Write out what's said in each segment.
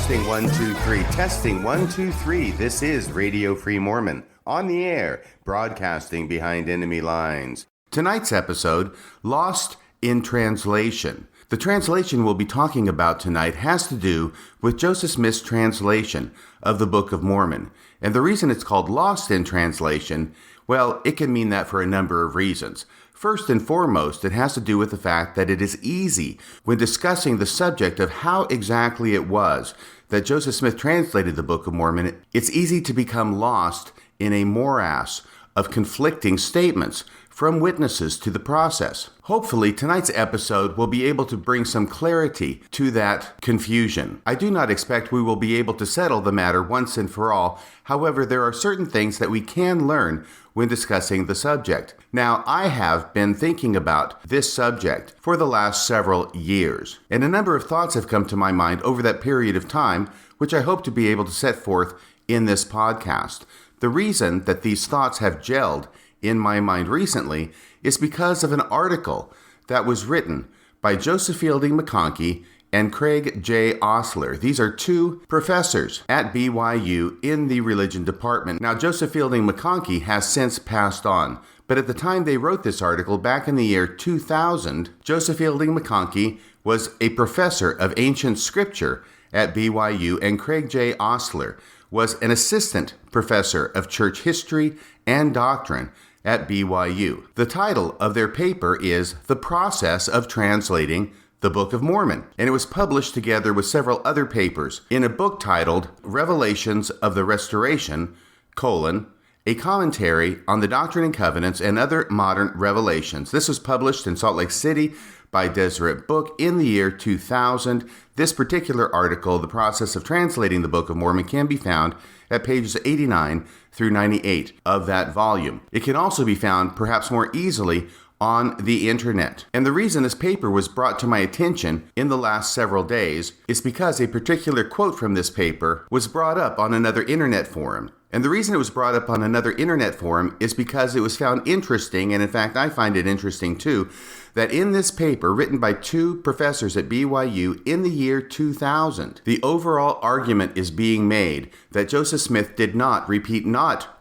Testing 1 2 3. Testing 1 2 3. This is Radio Free Mormon on the air, broadcasting behind enemy lines. Tonight's episode, Lost in Translation. The translation we'll be talking about tonight has to do with Joseph Smith's translation of the Book of Mormon. And the reason it's called Lost in Translation, well, it can mean that for a number of reasons. First and foremost, it has to do with the fact that it is easy, when discussing the subject of how exactly it was that Joseph Smith translated the Book of Mormon, it's easy to become lost in a morass of conflicting statements from witnesses to the process. Hopefully, tonight's episode will be able to bring some clarity to that confusion. I do not expect we will be able to settle the matter once and for all. However, there are certain things that we can learn when discussing the subject. Now, I have been thinking about this subject for the last several years, and a number of thoughts have come to my mind over that period of time, which I hope to be able to set forth in this podcast. The reason that these thoughts have gelled in my mind recently is because of an article that was written by Joseph Fielding McConkie and Craig J. Osler. These are two professors at BYU in the religion department. Now, Joseph Fielding McConkie has since passed on, but at the time they wrote this article back in the year 2000, Joseph Fielding McConkie was a professor of ancient scripture at BYU, and Craig J. Osler was an assistant professor of church history and doctrine at BYU. The title of their paper is The Process of Translating the Book of Mormon, and it was published together with several other papers in a book titled Revelations of the Restoration, a commentary on the Doctrine and Covenants and other modern revelations. This was published in Salt Lake City by Deseret Book in the year 2000. This particular article, The Process of Translating the Book of Mormon, can be found at pages 89 through 98 of that volume. It can also be found perhaps more easily on the internet. And the reason this paper was brought to my attention in the last several days is because a particular quote from this paper was brought up on another internet forum. And the reason it was brought up on another internet forum is because it was found interesting, and in fact I find it interesting too, that in this paper written by two professors at BYU in the year 2000, the overall argument is being made that Joseph Smith did not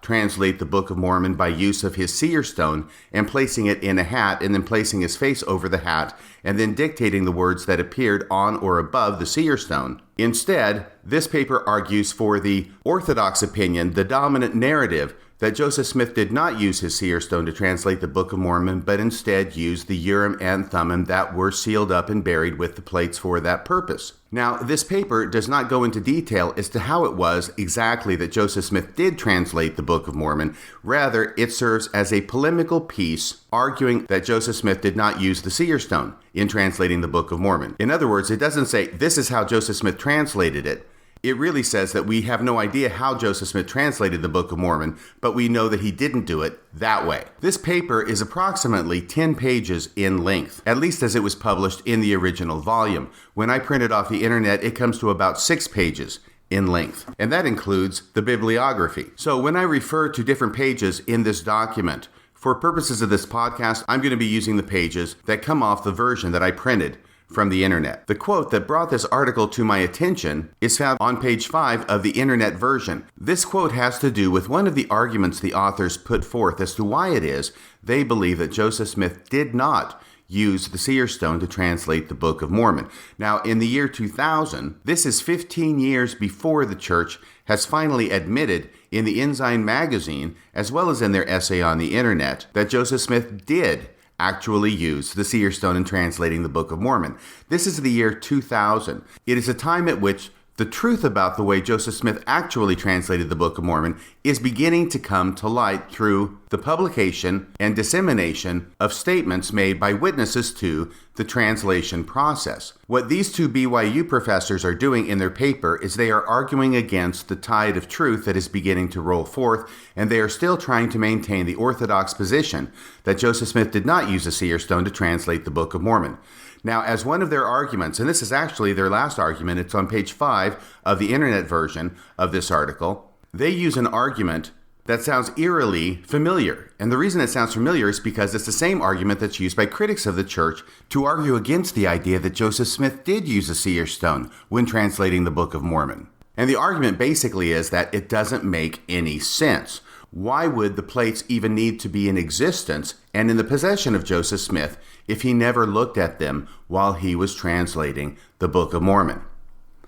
translate the Book of Mormon by use of his seer stone and placing it in a hat and then placing his face over the hat and then dictating the words that appeared on or above the seer stone. Instead, this paper argues for the orthodox opinion, the dominant narrative, that Joseph Smith did not use his seer stone to translate the Book of Mormon, but instead used the Urim and Thummim that were sealed up and buried with the plates for that purpose. Now, this paper does not go into detail as to how it was exactly that Joseph Smith did translate the Book of Mormon. Rather, it serves as a polemical piece arguing that Joseph Smith did not use the seer stone in translating the Book of Mormon. In other words, it doesn't say this is how Joseph Smith translated it. It really says that we have no idea how Joseph Smith translated the Book of Mormon, but we know that he didn't do it that way. This paper is approximately 10 pages in length, at least as it was published in the original volume. When I print it off the internet, it comes to about 6 pages in length, and that includes the bibliography. So when I refer to different pages in this document, for purposes of this podcast, I'm going to be using the pages that come off the version that I printed from the internet. The quote that brought this article to my attention is found on page 5 of the internet version. This quote has to do with one of the arguments the authors put forth as to why it is they believe that Joseph Smith did not use the seer stone to translate the Book of Mormon. Now, in the year 2000, this is 15 years before the church has finally admitted in the Ensign magazine, as well as in their essay on the internet, that Joseph Smith did actually use the seer stone in translating the Book of Mormon. This is the year 2000. It is a time at which the truth about the way Joseph Smith actually translated the Book of Mormon is beginning to come to light through the publication and dissemination of statements made by witnesses to the translation process. What these two BYU professors are doing in their paper is they are arguing against the tide of truth that is beginning to roll forth, and they are still trying to maintain the orthodox position that Joseph Smith did not use a seer stone to translate the Book of Mormon. Now, as one of their arguments, and this is actually their last argument, it's on page 5 of the internet version of this article, they use an argument that sounds eerily familiar. And the reason it sounds familiar is because it's the same argument that's used by critics of the church to argue against the idea that Joseph Smith did use a seer stone when translating the Book of Mormon. And the argument basically is that it doesn't make any sense. Why would the plates even need to be in existence and in the possession of Joseph Smith if he never looked at them while he was translating the Book of Mormon?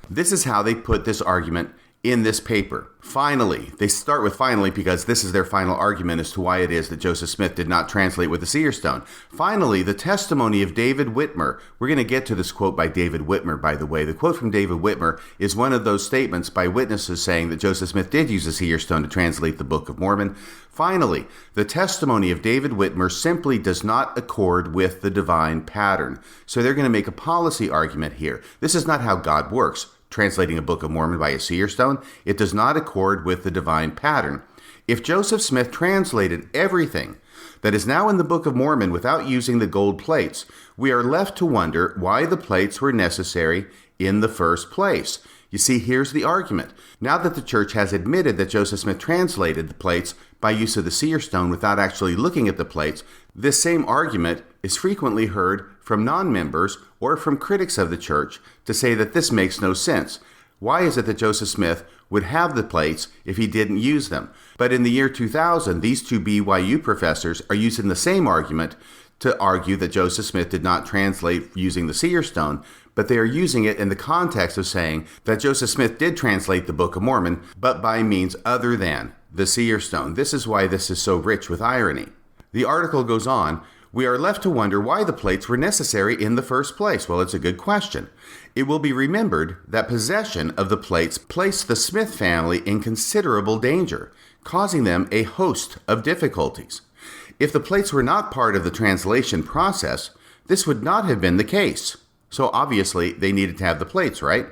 This is how they put this argument in this paper. Finally, they start with finally because this is their final argument as to why it is that Joseph Smith did not translate with the seer stone. Finally, the testimony of David Whitmer. We're going to get to this quote by David Whitmer, by the way. The quote from David Whitmer is one of those statements by witnesses saying that Joseph Smith did use a seer stone to translate the Book of Mormon. Finally, the testimony of David Whitmer simply does not accord with the divine pattern. So they're going to make a policy argument here. This is not how God works. Translating a Book of Mormon by a seer stone, it does not accord with the divine pattern. If Joseph Smith translated everything that is now in the Book of Mormon without using the gold plates, we are left to wonder why the plates were necessary in the first place. You see, here's the argument. Now that the church has admitted that Joseph Smith translated the plates by use of the seer stone without actually looking at the plates, this same argument is frequently heard from non-members or from critics of the church to say that this makes no sense. Why is it that Joseph Smith would have the plates if he didn't use them? But in the year 2000, these two BYU professors are using the same argument to argue that Joseph Smith did not translate using the seer stone, but they are using it in the context of saying that Joseph Smith did translate the Book of Mormon, but by means other than the seer stone. This is why this is so rich with irony. The article goes on, we are left to wonder why the plates were necessary in the first place. Well, it's a good question. It will be remembered that possession of the plates placed the Smith family in considerable danger, causing them a host of difficulties. If the plates were not part of the translation process, this would not have been the case. So obviously, they needed to have the plates, right?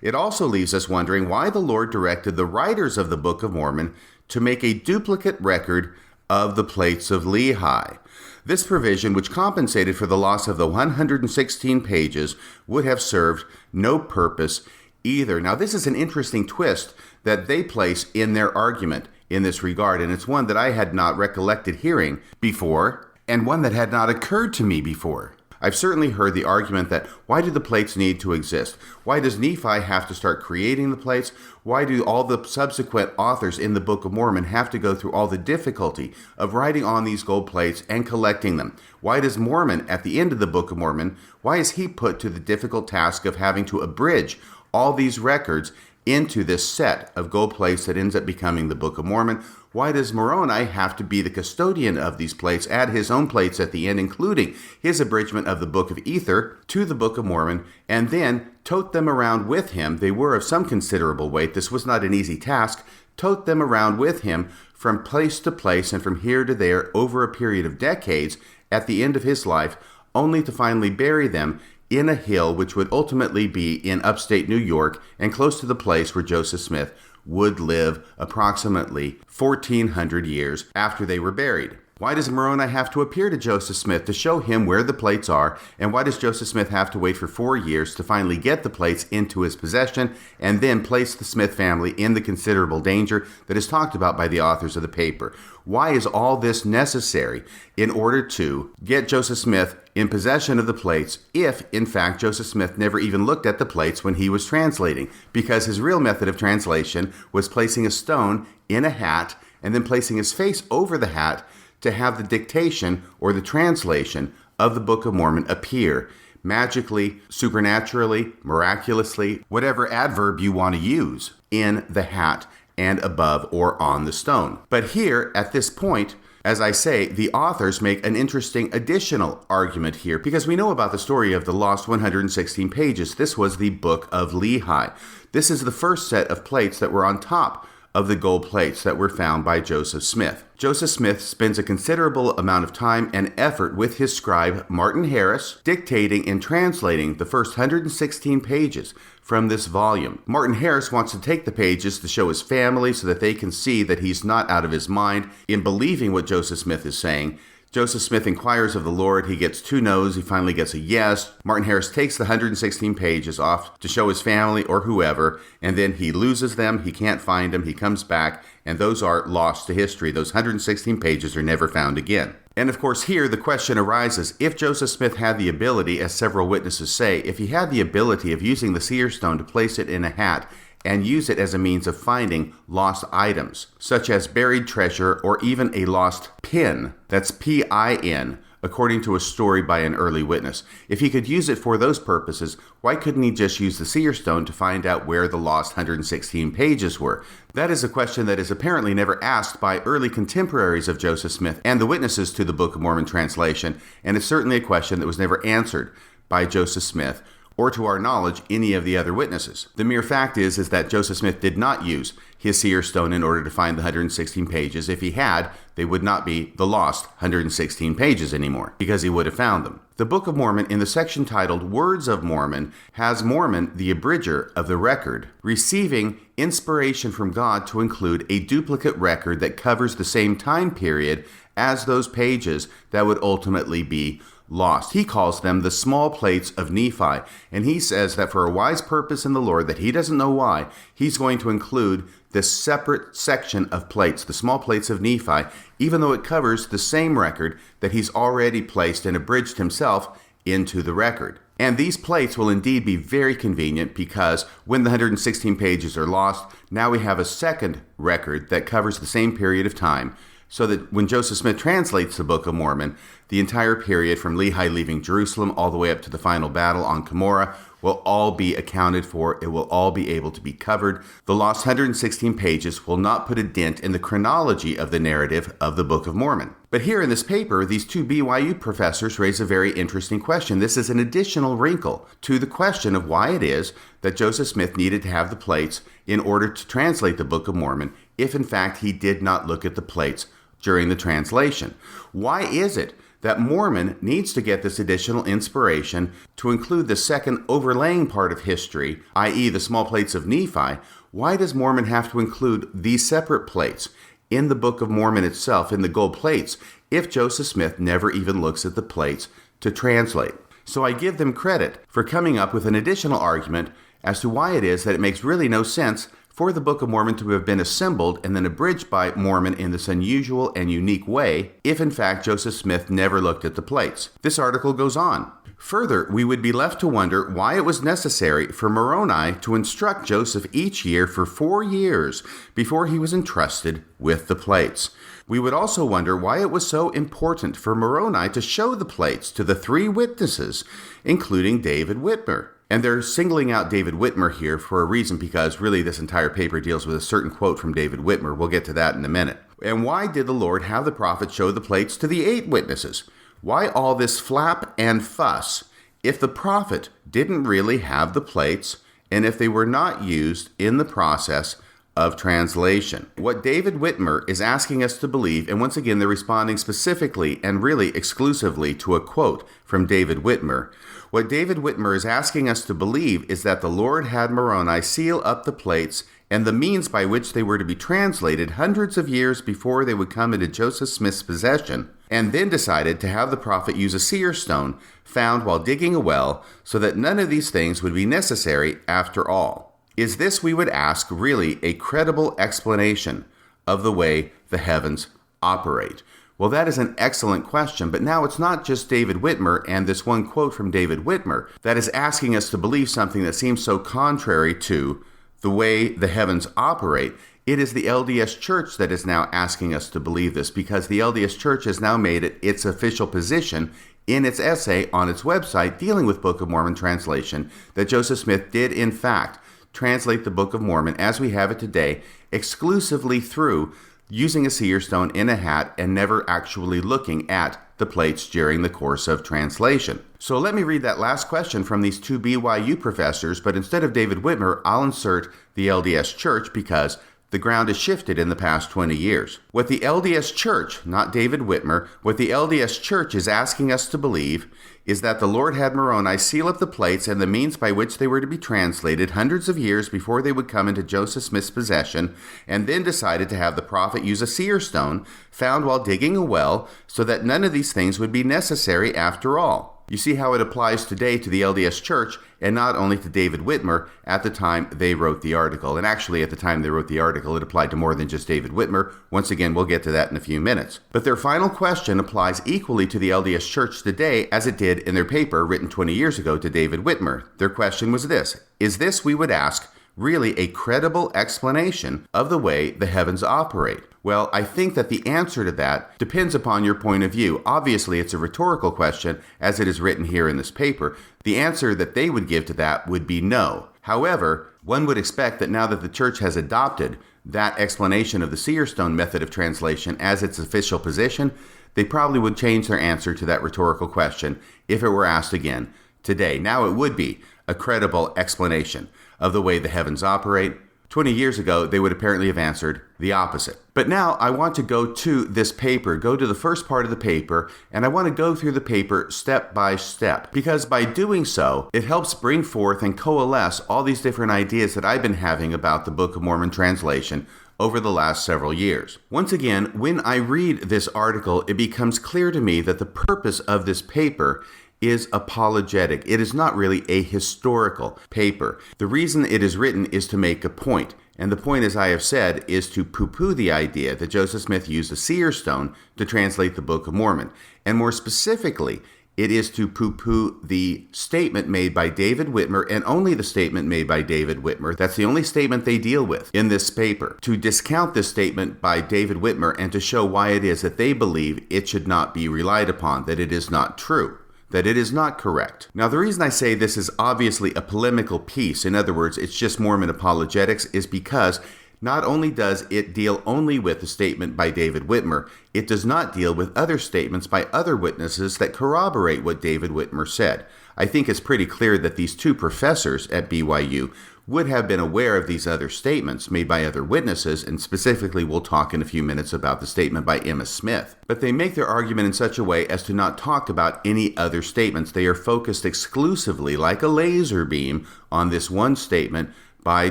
It also leaves us wondering why the Lord directed the writers of the Book of Mormon to make a duplicate record of the plates of Lehi. This provision, which compensated for the loss of the 116 pages, would have served no purpose either. Now, this is an interesting twist that they place in their argument in this regard, and it's one that I had not recollected hearing before, and one that had not occurred to me before. I've certainly heard the argument that why do the plates need to exist? Why does Nephi have to start creating the plates? Why do all the subsequent authors in the Book of Mormon have to go through all the difficulty of writing on these gold plates and collecting them? Why does Mormon, at the end of the Book of Mormon, why is he put to the difficult task of having to abridge all these records into this set of gold plates that ends up becoming the Book of Mormon? Why does Moroni have to be the custodian of these plates, add his own plates at the end, including his abridgment of the Book of Ether to the Book of Mormon, and then tote them around with him? They were of some considerable weight. This was not an easy task. Tote them around with him from place to place and from here to there over a period of decades at the end of his life, only to finally bury them in a hill which would ultimately be in upstate New York and close to the place where Joseph Smith would live approximately 1,400 years after they were buried. Why does Moroni have to appear to Joseph Smith to show him where the plates are? And why does Joseph Smith have to wait for 4 years to finally get the plates into his possession and then place the Smith family in the considerable danger that is talked about by the authors of the paper? Why is all this necessary in order to get Joseph Smith in possession of the plates if, in fact, Joseph Smith never even looked at the plates when he was translating? Because his real method of translation was placing a stone in a hat and then placing his face over the hat to have the dictation or the translation of the Book of Mormon appear magically, supernaturally, miraculously, whatever adverb you want to use, in the hat and above or on the stone. But here, at this point, as I say, the authors make an interesting additional argument here because we know about the story of the lost 116 pages. This was the Book of Lehi. This is the first set of plates that were on top of the gold plates that were found by Joseph Smith. Joseph Smith spends a considerable amount of time and effort with his scribe, Martin Harris, dictating and translating the first 116 pages from this volume. Martin Harris wants to take the pages to show his family so that they can see that he's not out of his mind in believing what Joseph Smith is saying. Joseph Smith inquires of the Lord. He gets 2 no's. He finally gets a yes. Martin Harris takes the 116 pages off to show his family or whoever, and then he loses them. He can't find them. He comes back, and those are lost to history. Those 116 pages are never found again. And of course, here the question arises, if Joseph Smith had the ability, as several witnesses say, if he had the ability of using the seer stone to place it in a hat and use it as a means of finding lost items, such as buried treasure or even a lost pin, that's P-I-N, according to a story by an early witness. If he could use it for those purposes, why couldn't he just use the seer stone to find out where the lost 116 pages were? That is a question that is apparently never asked by early contemporaries of Joseph Smith and the witnesses to the Book of Mormon translation, and it's certainly a question that was never answered by Joseph Smith, or to our knowledge, any of the other witnesses. The mere fact is that Joseph Smith did not use his seer stone in order to find the 116 pages. If he had, they would not be the lost 116 pages anymore, because he would have found them. The Book of Mormon, in the section titled Words of Mormon, has Mormon, the abridger of the record, receiving inspiration from God to include a duplicate record that covers the same time period as those pages that would ultimately be lost. He calls them the small plates of Nephi, and he says that for a wise purpose in the Lord that he doesn't know why, he's going to include this separate section of plates, the small plates of Nephi, even though it covers the same record that he's already placed and abridged himself into the record. And these plates will indeed be very convenient because when the 116 pages are lost, now we have a second record that covers the same period of time, so that when Joseph Smith translates the Book of Mormon, the entire period from Lehi leaving Jerusalem all the way up to the final battle on Cumorah will all be accounted for. It will all be able to be covered. The lost 116 pages will not put a dent in the chronology of the narrative of the Book of Mormon. But here in this paper, these 2 BYU professors raise a very interesting question. This is an additional wrinkle to the question of why it is that Joseph Smith needed to have the plates in order to translate the Book of Mormon, if in fact he did not look at the plates during the translation. Why is it that Mormon needs to get this additional inspiration to include the second overlaying part of history, i.e. the small plates of Nephi? Why does Mormon have to include these separate plates in the Book of Mormon itself, in the gold plates, if Joseph Smith never even looks at the plates to translate? So I give them credit for coming up with an additional argument as to why it is that it makes really no sense for the Book of Mormon to have been assembled and then abridged by Mormon in this unusual and unique way, if in fact Joseph Smith never looked at the plates. This article goes on. Further, we would be left to wonder why it was necessary for Moroni to instruct Joseph each year for 4 years before he was entrusted with the plates. We would also wonder why it was so important for Moroni to show the plates to the 3 witnesses, including David Whitmer. And they're singling out David Whitmer here for a reason, because really this entire paper deals with a certain quote from David Whitmer. We'll get to that in a minute. And why did the Lord have the prophet show the plates to the 8 witnesses? Why all this flap and fuss if the prophet didn't really have the plates and if they were not used in the process of translation? What David Whitmer is asking us to believe, and once again they're responding specifically and really exclusively to a quote from David Whitmer. What David Whitmer is asking us to believe is that the Lord had Moroni seal up the plates and the means by which they were to be translated hundreds of years before they would come into Joseph Smith's possession, and then decided to have the prophet use a seer stone found while digging a well so that none of these things would be necessary after all. Is this, we would ask, really a credible explanation of the way the heavens operate? Well, that is an excellent question, but now it's not just David Whitmer and this one quote from David Whitmer that is asking us to believe something that seems so contrary to the way the heavens operate. It is the LDS Church that is now asking us to believe this, because the LDS Church has now made it its official position in its essay on its website dealing with Book of Mormon translation that Joseph Smith did in fact translate the Book of Mormon as we have it today exclusively through using a seer stone in a hat and never actually looking at the plates during the course of translation. So let me read that last question from these 2 BYU professors, but instead of David Whitmer, I'll insert the LDS Church because The ground has shifted in the past 20 years. What the LDS Church, not David Whitmer, what the LDS Church is asking us to believe is that the Lord had Moroni seal up the plates and the means by which they were to be translated hundreds of years before they would come into Joseph Smith's possession, and then decided to have the prophet use a seer stone found while digging a well so that none of these things would be necessary after all. You see how it applies today to the LDS Church and not only to David Whitmer at the time they wrote the article. And actually, at the time they wrote the article, it applied to more than just David Whitmer. Once again, we'll get to that in a few minutes. But their final question applies equally to the LDS Church today as it did in their paper written 20 years ago to David Whitmer. Their question was this: is this, we would ask, really a credible explanation of the way the heavens operate? Well, I think that the answer to that depends upon your point of view. Obviously, it's a rhetorical question, as it is written here in this paper. The answer that they would give to that would be no. However, one would expect that now that the church has adopted that explanation of the seer stone method of translation as its official position, they probably would change their answer to that rhetorical question if it were asked again today. Now it would be a credible explanation of the way the heavens operate. 20 years ago, they would apparently have answered the opposite. But now I want to go to this paper, go to the first part of the paper, and I want to go through the paper step by step, because by doing so, it helps bring forth and coalesce all these different ideas that I've been having about the Book of Mormon translation over the last several years. Once again, when I read this article, it becomes clear to me that the purpose of this paper is apologetic. It is not really a historical paper. The reason it is written is to make a point. And the point, as I have said, is to poo-poo the idea that Joseph Smith used a seer stone to translate the Book of Mormon. And more specifically, it is to poo-poo the statement made by David Whitmer, and only the statement made by David Whitmer. That's the only statement they deal with in this paper. To discount this statement by David Whitmer and to show why it is that they believe it should not be relied upon, that it is not true, that it is not correct. Now, the reason I say this is obviously a polemical piece, in other words, it's just Mormon apologetics, is because not only does it deal only with the statement by David Whitmer, it does not deal with other statements by other witnesses that corroborate what David Whitmer said. I think it's pretty clear that these two professors at BYU would have been aware of these other statements made by other witnesses, and specifically we'll talk in a few minutes about the statement by Emma Smith. But they make their argument in such a way as to not talk about any other statements. They are focused exclusively, like a laser beam, on this one statement by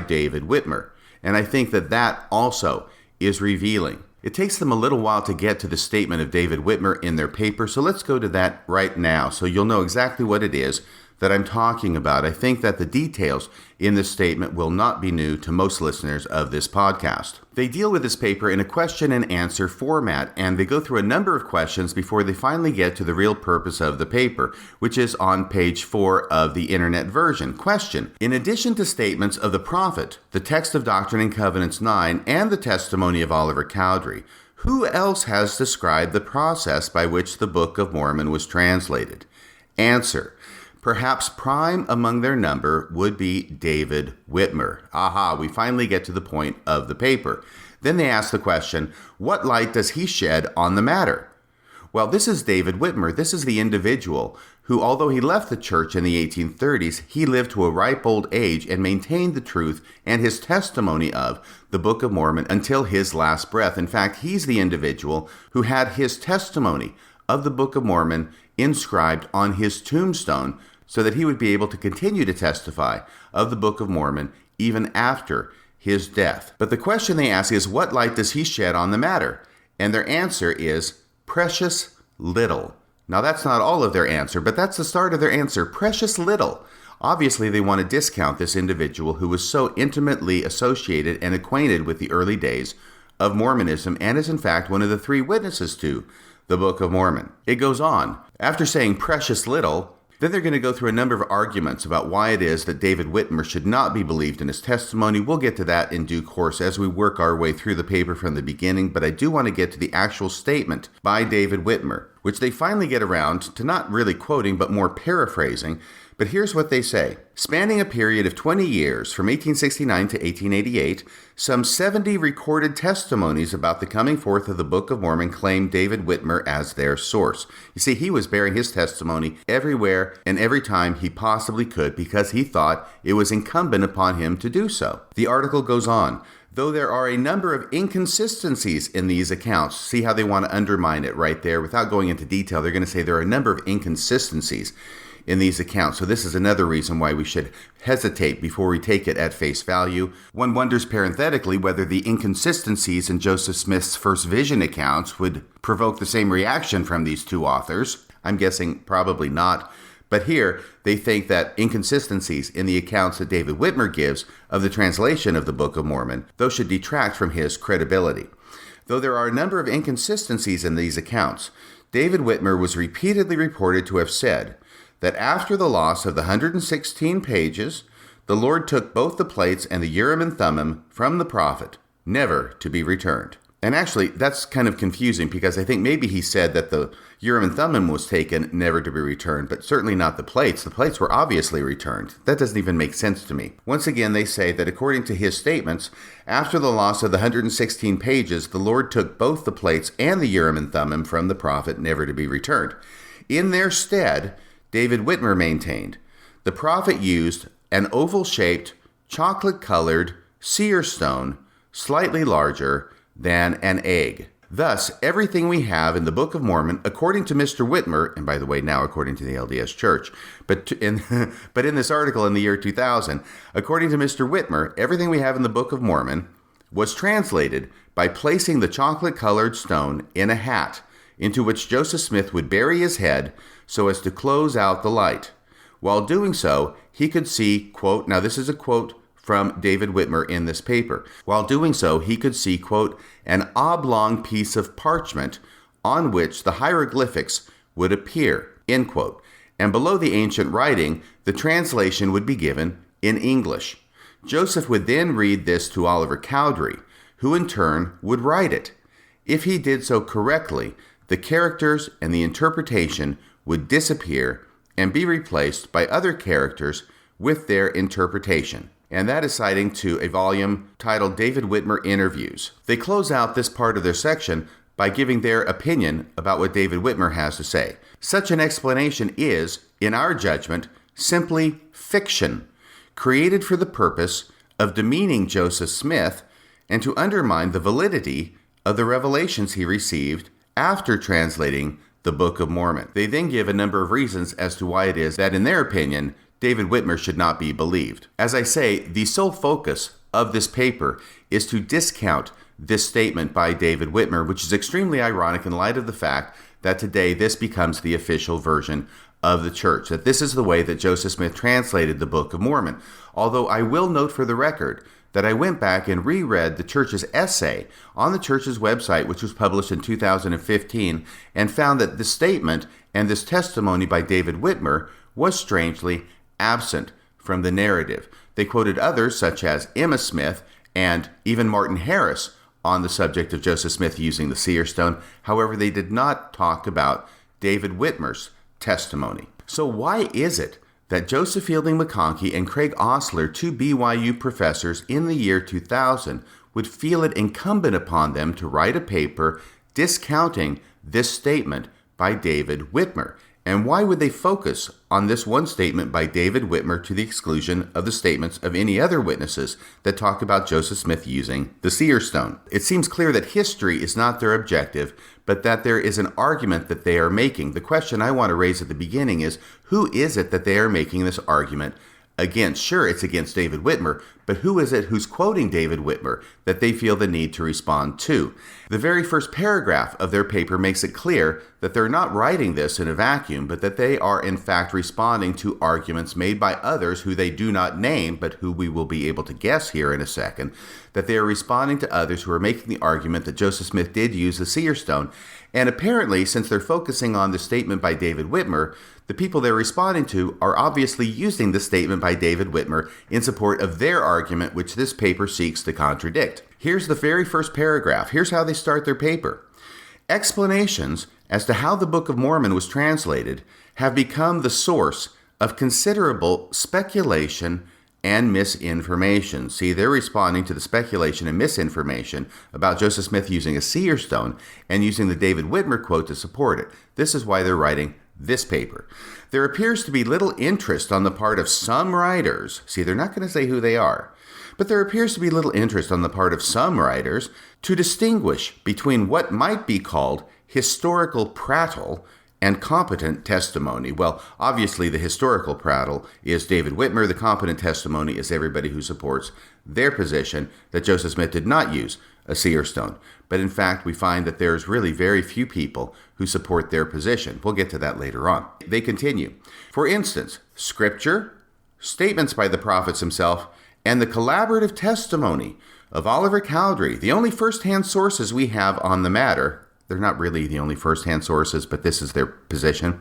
David Whitmer. And I think that that also is revealing. It takes them a little while to get to the statement of David Whitmer in their paper, so let's go to that right now so you'll know exactly what it is that I'm talking about. I think that the details in this statement will not be new to most listeners of this podcast. They deal with this paper in a question and answer format, and they go through a number of questions before they finally get to the real purpose of the paper, which is on page 4 of the internet version. Question: in addition to statements of the prophet, the text of Doctrine and Covenants 9, and the testimony of Oliver Cowdery, who else has described the process by which the Book of Mormon was translated? Answer: perhaps prime among their number would be David Whitmer. Aha, we finally get to the point of the paper. Then they ask the question, what light does he shed on the matter? Well, this is David Whitmer. This is the individual who, although he left the church in the 1830s, he lived to a ripe old age and maintained the truth and his testimony of the Book of Mormon until his last breath. In fact, he's the individual who had his testimony of the Book of Mormon inscribed on his tombstone, so that he would be able to continue to testify of the Book of Mormon even after his death. But the question they ask is, what light does he shed on the matter? And their answer is, precious little. Now, that's not all of their answer, but that's the start of their answer, precious little. Obviously, they want to discount this individual who was so intimately associated and acquainted with the early days of Mormonism and is in fact one of the 3 witnesses to the Book of Mormon. It goes on. After saying precious little, then they're going to go through a number of arguments about why it is that David Whitmer should not be believed in his testimony. We'll get to that in due course as we work our way through the paper from the beginning, but I do want to get to the actual statement by David Whitmer, which they finally get around to not really quoting, but more paraphrasing. But here's what they say. Spanning a period of 20 years, from 1869 to 1888, some 70 recorded testimonies about the coming forth of the Book of Mormon claimed David Whitmer as their source. You see, he was bearing his testimony everywhere and every time he possibly could because he thought it was incumbent upon him to do so. The article goes on. Though there are a number of inconsistencies in these accounts, see how they want to undermine it right there without going into detail. They're going to say there are a number of inconsistencies in these accounts. So this is another reason why we should hesitate before we take it at face value. One wonders parenthetically whether the inconsistencies in Joseph Smith's first vision accounts would provoke the same reaction from these two authors. I'm guessing probably not. But here, they think that inconsistencies in the accounts that David Whitmer gives of the translation of the Book of Mormon, those should detract from his credibility. Though there are a number of inconsistencies in these accounts, David Whitmer was repeatedly reported to have said that after the loss of the 116 pages, the Lord took both the plates and the Urim and Thummim from the prophet, never to be returned. And actually, that's kind of confusing because I think maybe he said that the Urim and Thummim was taken, never to be returned, but certainly not the plates. The plates were obviously returned. That doesn't even make sense to me. Once again, they say that according to his statements, after the loss of the 116 pages, the Lord took both the plates and the Urim and Thummim from the prophet, never to be returned. In their stead, David Whitmer maintained, the prophet used an oval-shaped, chocolate-colored seer stone, slightly larger than an egg. Thus, everything we have in the Book of Mormon, according to Mr. Whitmer, and by the way, now according to the LDS Church, but in this article in the year 2000, according to Mr. Whitmer, everything we have in the Book of Mormon was translated by placing the chocolate-colored stone in a hat, into which Joseph Smith would bury his head so as to close out the light. While doing so, he could see, quote, now this is a quote from David Whitmer in this paper. While doing so, he could see, quote, an oblong piece of parchment on which the hieroglyphics would appear, end quote. And below the ancient writing, the translation would be given in English. Joseph would then read this to Oliver Cowdery, who in turn would write it. If he did so correctly, the characters and the interpretation would disappear and be replaced by other characters with their interpretation. And that is citing to a volume titled David Whitmer Interviews. They close out this part of their section by giving their opinion about what David Whitmer has to say. Such an explanation is, in our judgment, simply fiction, created for the purpose of demeaning Joseph Smith and to undermine the validity of the revelations he received after translating the Book of Mormon. They then give a number of reasons as to why it is that, in their opinion, David Whitmer should not be believed. As I say, the sole focus of this paper is to discount this statement by David Whitmer, which is extremely ironic in light of the fact that today this becomes the official version of the church, that this is the way that Joseph Smith translated the Book of Mormon. Although I will note for the record that I went back and reread the church's essay on the church's website, which was published in 2015, and found that the statement and this testimony by David Whitmer was strangely absent from the narrative. They quoted others such as Emma Smith and even Martin Harris on the subject of Joseph Smith using the seer stone. However, they did not talk about David Whitmer's testimony. So why is it that Joseph Fielding McConkie and Craig Osler, two BYU professors in the year 2000, would feel it incumbent upon them to write a paper discounting this statement by David Whitmer? And why would they focus on this one statement by David Whitmer to the exclusion of the statements of any other witnesses that talk about Joseph Smith using the seer stone? It seems clear that history is not their objective, but that there is an argument that they are making. The question I want to raise at the beginning is, who is it that they are making this argument against? Sure, it's against David Whitmer, but who is it who's quoting David Whitmer that they feel the need to respond to? The very first paragraph of their paper makes it clear that they're not writing this in a vacuum, but that they are in fact responding to arguments made by others who they do not name, but who we will be able to guess here in a second, that they are responding to others who are making the argument that Joseph Smith did use the seer stone. And apparently, since they're focusing on the statement by David Whitmer, the people they're responding to are obviously using the statement by David Whitmer in support of their argument, which this paper seeks to contradict. Here's the very first paragraph. Here's how they start their paper. Explanations as to how the Book of Mormon was translated have become the source of considerable speculation and misinformation. See, they're responding to the speculation and misinformation about Joseph Smith using a seer stone and using the David Whitmer quote to support it. This is why they're writing this paper. There appears to be little interest on the part of some writers. See, they're not going to say who they are. But there appears to be little interest on the part of some writers to distinguish between what might be called historical prattle and competent testimony. Well, obviously the historical prattle is David Whitmer. The competent testimony is everybody who supports their position that Joseph Smith did not use a seer stone. But in fact, we find that there's really very few people who support their position. We'll get to that later on. They continue. For instance, scripture, statements by the prophets himself, and the collaborative testimony of Oliver Cowdery, the only first-hand sources we have on the matter. They're not really the only first-hand sources, but this is their position.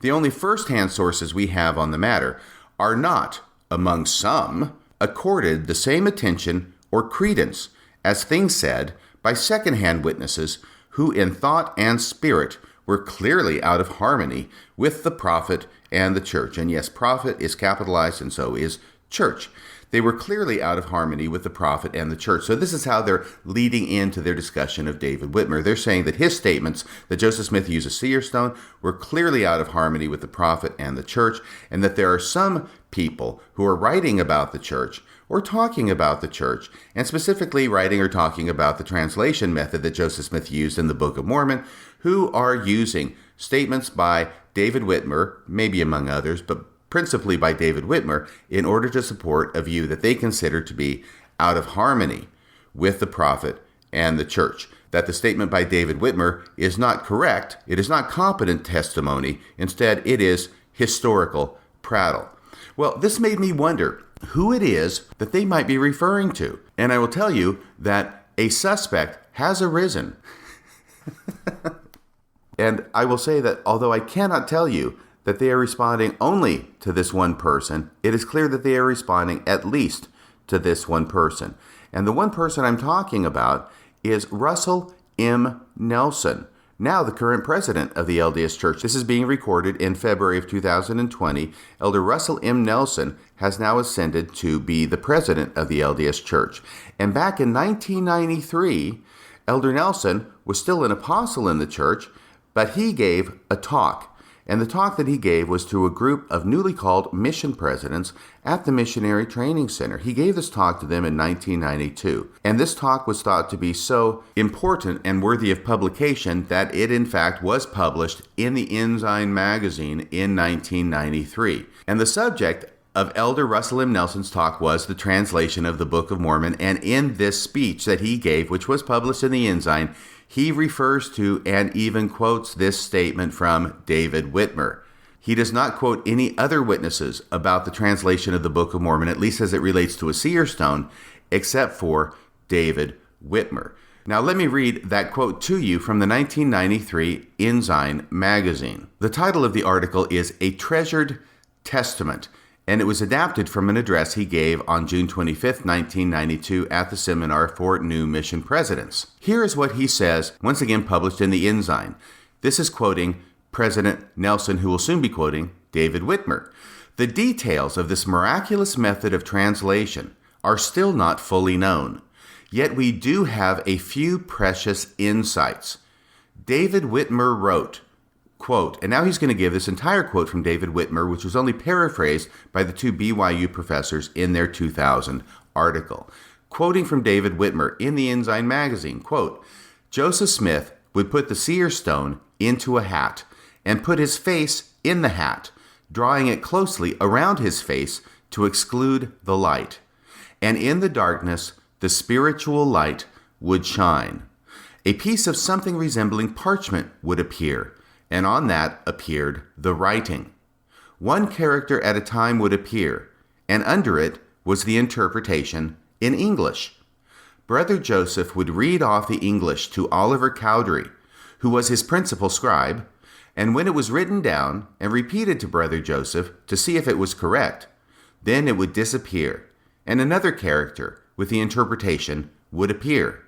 The only first-hand sources we have on the matter are not, among some, accorded the same attention or credence as things said by second-hand witnesses who in thought and spirit were clearly out of harmony with the prophet and the church. And yes, prophet is capitalized and so is church. They were clearly out of harmony with the prophet and the church. So this is how they're leading into their discussion of David Whitmer. They're saying that his statements that Joseph Smith used a seer stone were clearly out of harmony with the prophet and the church, and that there are some people who are writing about the church or talking about the church, and specifically writing or talking about the translation method that Joseph Smith used in the Book of Mormon, who are using statements by David Whitmer, maybe among others, but principally by David Whitmer, in order to support a view that they consider to be out of harmony with the prophet and the church. That the statement by David Whitmer is not correct, it is not competent testimony, instead it is historical prattle. Well, this made me wonder who it is that they might be referring to. And I will tell you that a suspect has arisen. And I will say that although I cannot tell you that they are responding only to this one person, it is clear that they are responding at least to this one person. And the one person I'm talking about is Russell M. Nelson, now the current president of the LDS Church. This is being recorded in February of 2020. Elder Russell M. Nelson has now ascended to be the president of the LDS Church. And back in 1993, Elder Nelson was still an apostle in the church, but he gave a talk. And the talk that he gave was to a group of newly called mission presidents at the Missionary Training Center. He gave this talk to them in 1992. And this talk was thought to be so important and worthy of publication that it in fact was published in the Ensign magazine in 1993. And the subject of Elder Russell M. Nelson's talk was the translation of the Book of Mormon. And in this speech that he gave, which was published in the Ensign, he refers to and even quotes this statement from David Whitmer. He does not quote any other witnesses about the translation of the Book of Mormon, at least as it relates to a seer stone, except for David Whitmer. Now let me read that quote to you from the 1993 Ensign magazine. The title of the article is A Treasured Testament, and it was adapted from an address he gave on June 25, 1992 at the Seminar for New Mission Presidents. Here is what he says, once again published in the Ensign. This is quoting President Nelson, who will soon be quoting David Whitmer. The details of this miraculous method of translation are still not fully known, yet we do have a few precious insights. David Whitmer wrote, quote, and now he's going to give this entire quote from David Whitmer, which was only paraphrased by the two BYU professors in their 2000 article. Quoting from David Whitmer in the Ensign magazine, quote, Joseph Smith would put the seer stone into a hat and put his face in the hat, drawing it closely around his face to exclude the light. And in the darkness, the spiritual light would shine. A piece of something resembling parchment would appear, and on that appeared the writing. One character at a time would appear, and under it was the interpretation in English. Brother Joseph would read off the English to Oliver Cowdery, who was his principal scribe, and when it was written down and repeated to Brother Joseph to see if it was correct, then it would disappear, and another character with the interpretation would appear.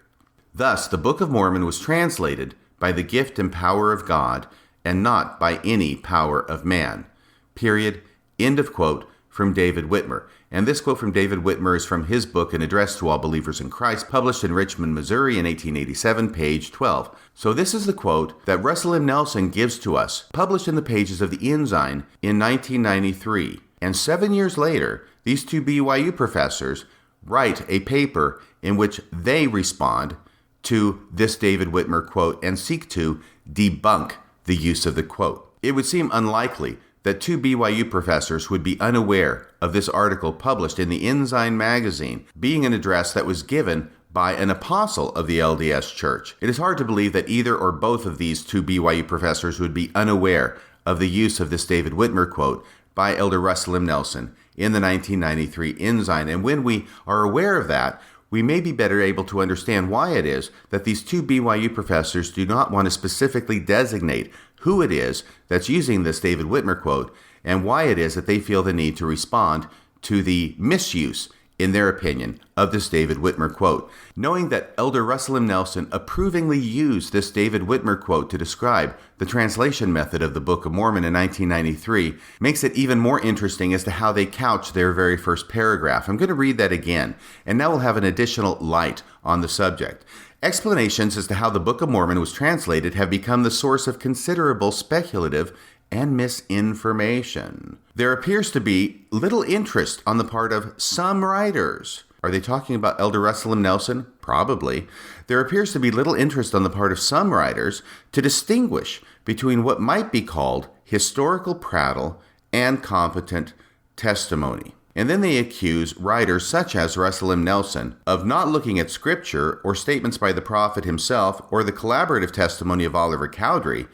Thus, the Book of Mormon was translated by the gift and power of God, and not by any power of man. Period. End of quote from David Whitmer. And this quote from David Whitmer is from his book, An Address to All Believers in Christ, published in Richmond, Missouri in 1887, page 12. So this is the quote that Russell M. Nelson gives to us, published in the pages of the Ensign in 1993. And 7 years later, these two BYU professors write a paper in which they respond to this David Whitmer quote and seek to debunk the use of the quote. It would seem unlikely that two BYU professors would be unaware of this article published in the Ensign magazine, being an address that was given by an apostle of the LDS Church. It is hard to believe that either or both of these two BYU professors would be unaware of the use of this David Whitmer quote by Elder Russell M. Nelson in the 1993 Ensign. And when we are aware of that, we may be better able to understand why it is that these two BYU professors do not want to specifically designate who it is that's using this David Whitmer quote, and why it is that they feel the need to respond to the misuse, in their opinion, of this David Whitmer quote. Knowing that Elder Russell M. Nelson approvingly used this David Whitmer quote to describe the translation method of the Book of Mormon in 1993 makes it even more interesting as to how they couch their very first paragraph. I'm going to read that again, and now we'll have an additional light on the subject. Explanations as to how the Book of Mormon was translated have become the source of considerable speculative and misinformation. There appears to be little interest on the part of some writers. Are they talking about Elder Russell M. Nelson? Probably. There appears to be little interest on the part of some writers to distinguish between what might be called historical prattle and competent testimony. And then they accuse writers such as Russell M. Nelson of not looking at scripture or statements by the prophet himself or the collaborative testimony of Oliver Cowdery,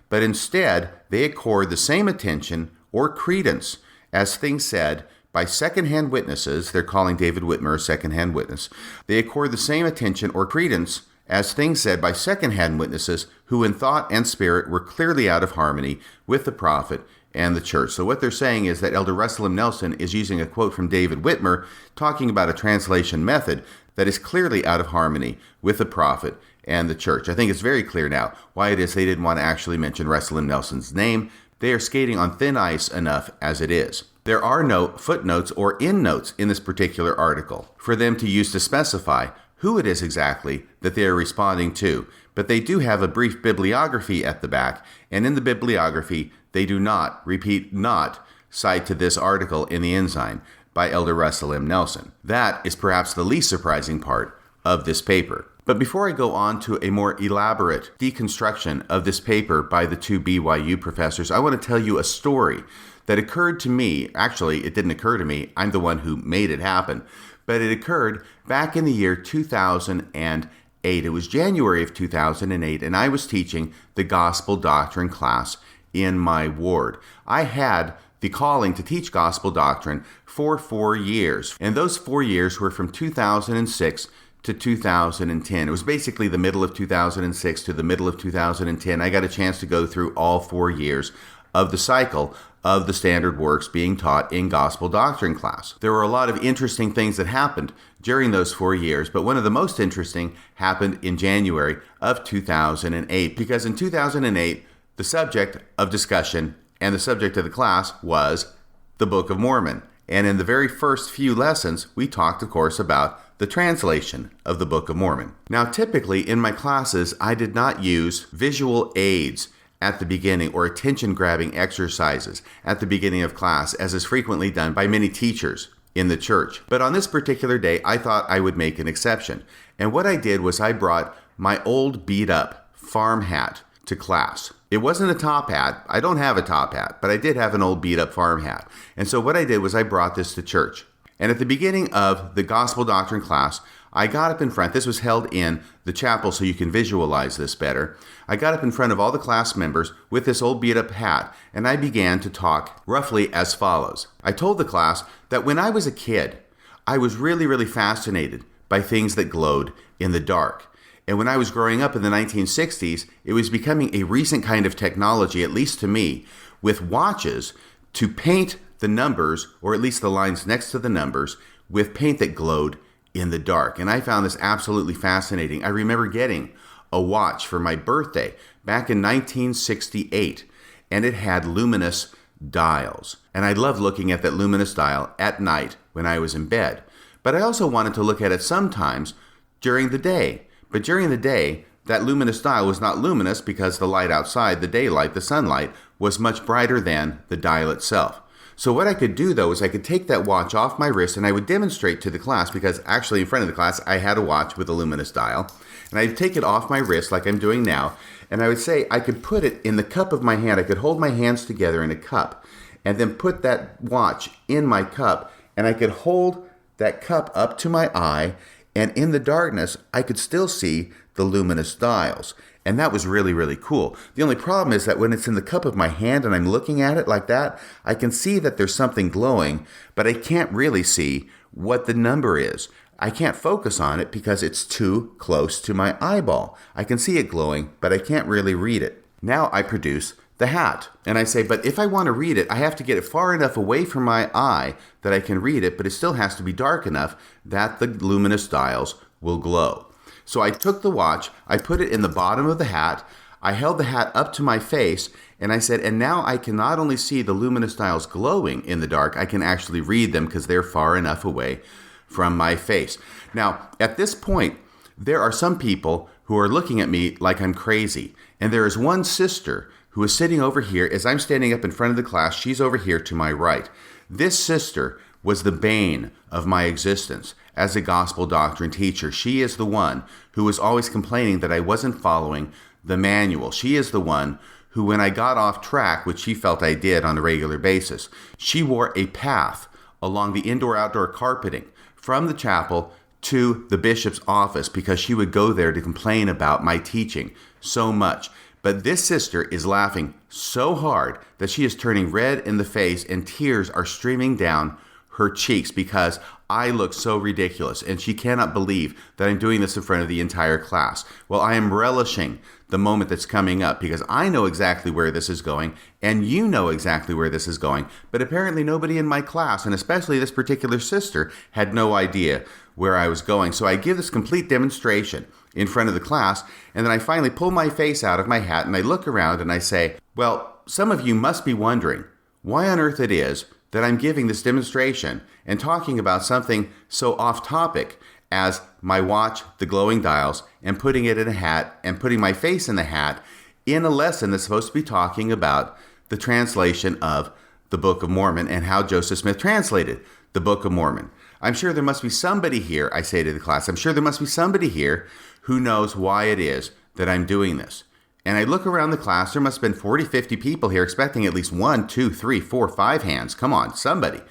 but instead they accord the same attention or credence as things said by secondhand witnesses. They're calling David Whitmer a secondhand witness. They accord the same attention or credence as things said by secondhand witnesses who in thought and spirit were clearly out of harmony with the prophet and the church. So what they're saying is that Elder Russell M. Nelson is using a quote from David Whitmer talking about a translation method that is clearly out of harmony with the prophet and the church. I think it's very clear now why it is they didn't want to actually mention Russell M. Nelson's name. They are skating on thin ice enough as it is. There are no footnotes or endnotes in this particular article for them to use to specify who it is exactly that they are responding to, but they do have a brief bibliography at the back, and in the bibliography, they do not, repeat, not cite to this article in the Ensign by Elder Russell M. Nelson. That is perhaps the least surprising part of this paper. But before I go on to a more elaborate deconstruction of this paper by the two BYU professors, I want to tell you a story that occurred to me. Actually, it didn't occur to me. I'm the one who made it happen. But it occurred back in the year 2008. It was January of 2008, and I was teaching the gospel doctrine class in my ward. I had the calling to teach gospel doctrine for 4 years, and those 4 years were from 2006 to 2010. It was basically the middle of 2006 to the middle of 2010. I got a chance to go through all 4 years of the cycle of the standard works being taught in gospel doctrine class. There were a lot of interesting things that happened during those 4 years, but one of the most interesting happened in January of 2008, because in 2008, the subject of discussion and the subject of the class was the Book of Mormon. And in the very first few lessons, we talked, of course, about the translation of the Book of Mormon. Now, typically in my classes, I did not use visual aids at the beginning or attention-grabbing exercises at the beginning of class, as is frequently done by many teachers in the church. But on this particular day, I thought I would make an exception. And what I did was I brought my old beat-up farm hat to class. It wasn't a top hat. I don't have a top hat, but I did have an old beat-up farm hat. And so what I did was I brought this to church. And at the beginning of the gospel doctrine class, I got up in front. This was held in the chapel, so you can visualize this better. I got up in front of all the class members with this old beat-up hat, and I began to talk roughly as follows. I told the class that when I was a kid, I was really fascinated by things that glowed in the dark. And when I was growing up in the 1960s, it was becoming a recent kind of technology, at least to me, with watches to paint the numbers, or at least the lines next to the numbers, with paint that glowed in the dark. And I found this absolutely fascinating. I remember getting a watch for my birthday back in 1968, and it had luminous dials. And I loved looking at that luminous dial at night when I was in bed. But I also wanted to look at it sometimes during the day. But during the day, that luminous dial was not luminous because the light outside, the daylight, the sunlight, was much brighter than the dial itself. So what I could do, though, is I could take that watch off my wrist and I would demonstrate to the class, because actually in front of the class I had a watch with a luminous dial, and I'd take it off my wrist like I'm doing now, and I would say I could put it in the cup of my hand. I could hold my hands together in a cup and then put that watch in my cup, and I could hold that cup up to my eye, and in the darkness I could still see the luminous dials. And that was really, really cool. The only problem is that when it's in the cup of my hand and I'm looking at it like that, I can see that there's something glowing, but I can't really see what the number is. I can't focus on it because it's too close to my eyeball. I can see it glowing, but I can't really read it. Now I produce the hat, and I say, but if I want to read it, I have to get it far enough away from my eye that I can read it, but it still has to be dark enough that the luminous dials will glow. So I took the watch, I put it in the bottom of the hat, I held the hat up to my face, and I said, and now I can not only see the luminous dials glowing in the dark, I can actually read them because they're far enough away from my face. Now, at this point, there are some people who are looking at me like I'm crazy. And there is one sister who is sitting over here as I'm standing up in front of the class. She's over here to my right. This sister was the bane of my existence as a gospel doctrine teacher. She is the one who was always complaining that I wasn't following the manual. She is the one who, when I got off track, which she felt I did on a regular basis, she wore a path along the indoor-outdoor carpeting from the chapel to the bishop's office because she would go there to complain about my teaching so much. But this sister is laughing so hard that she is turning red in the face and tears are streaming down her cheeks because I look so ridiculous, and she cannot believe that I'm doing this in front of the entire class. Well, I am relishing the moment that's coming up because I know exactly where this is going, and you know exactly where this is going, but apparently nobody in my class, and especially this particular sister, had no idea where I was going. So I give this complete demonstration in front of the class, and then I finally pull my face out of my hat, and I look around, and I say, well, some of you must be wondering why on earth it is that I'm giving this demonstration and talking about something so off-topic as my watch, the glowing dials, and putting it in a hat and putting my face in the hat in a lesson that's supposed to be talking about the translation of the Book of Mormon and how Joseph Smith translated the Book of Mormon. I'm sure there must be somebody here, I say to the class, I'm sure there must be somebody here who knows why it is that I'm doing this. And I look around the class, there must have been 40, 50 people here expecting at least 1, 2, 3, 4, 5 hands. Come on, somebody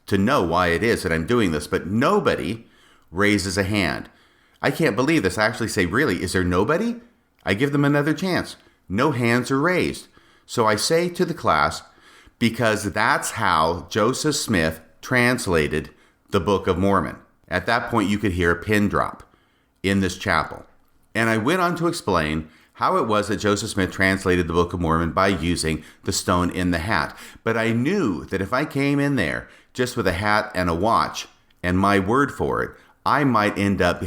to know why it is that I'm doing this. But nobody raises a hand. I can't believe this. I actually say, really, is there nobody? I give them another chance. No hands are raised. So I say to the class, because that's how Joseph Smith translated the Book of Mormon. At that point, you could hear a pin drop in this chapel. And I went on to explain how it was that Joseph Smith translated the Book of Mormon by using the stone in the hat. But I knew that if I came in there just with a hat and a watch and my word for it, I might end up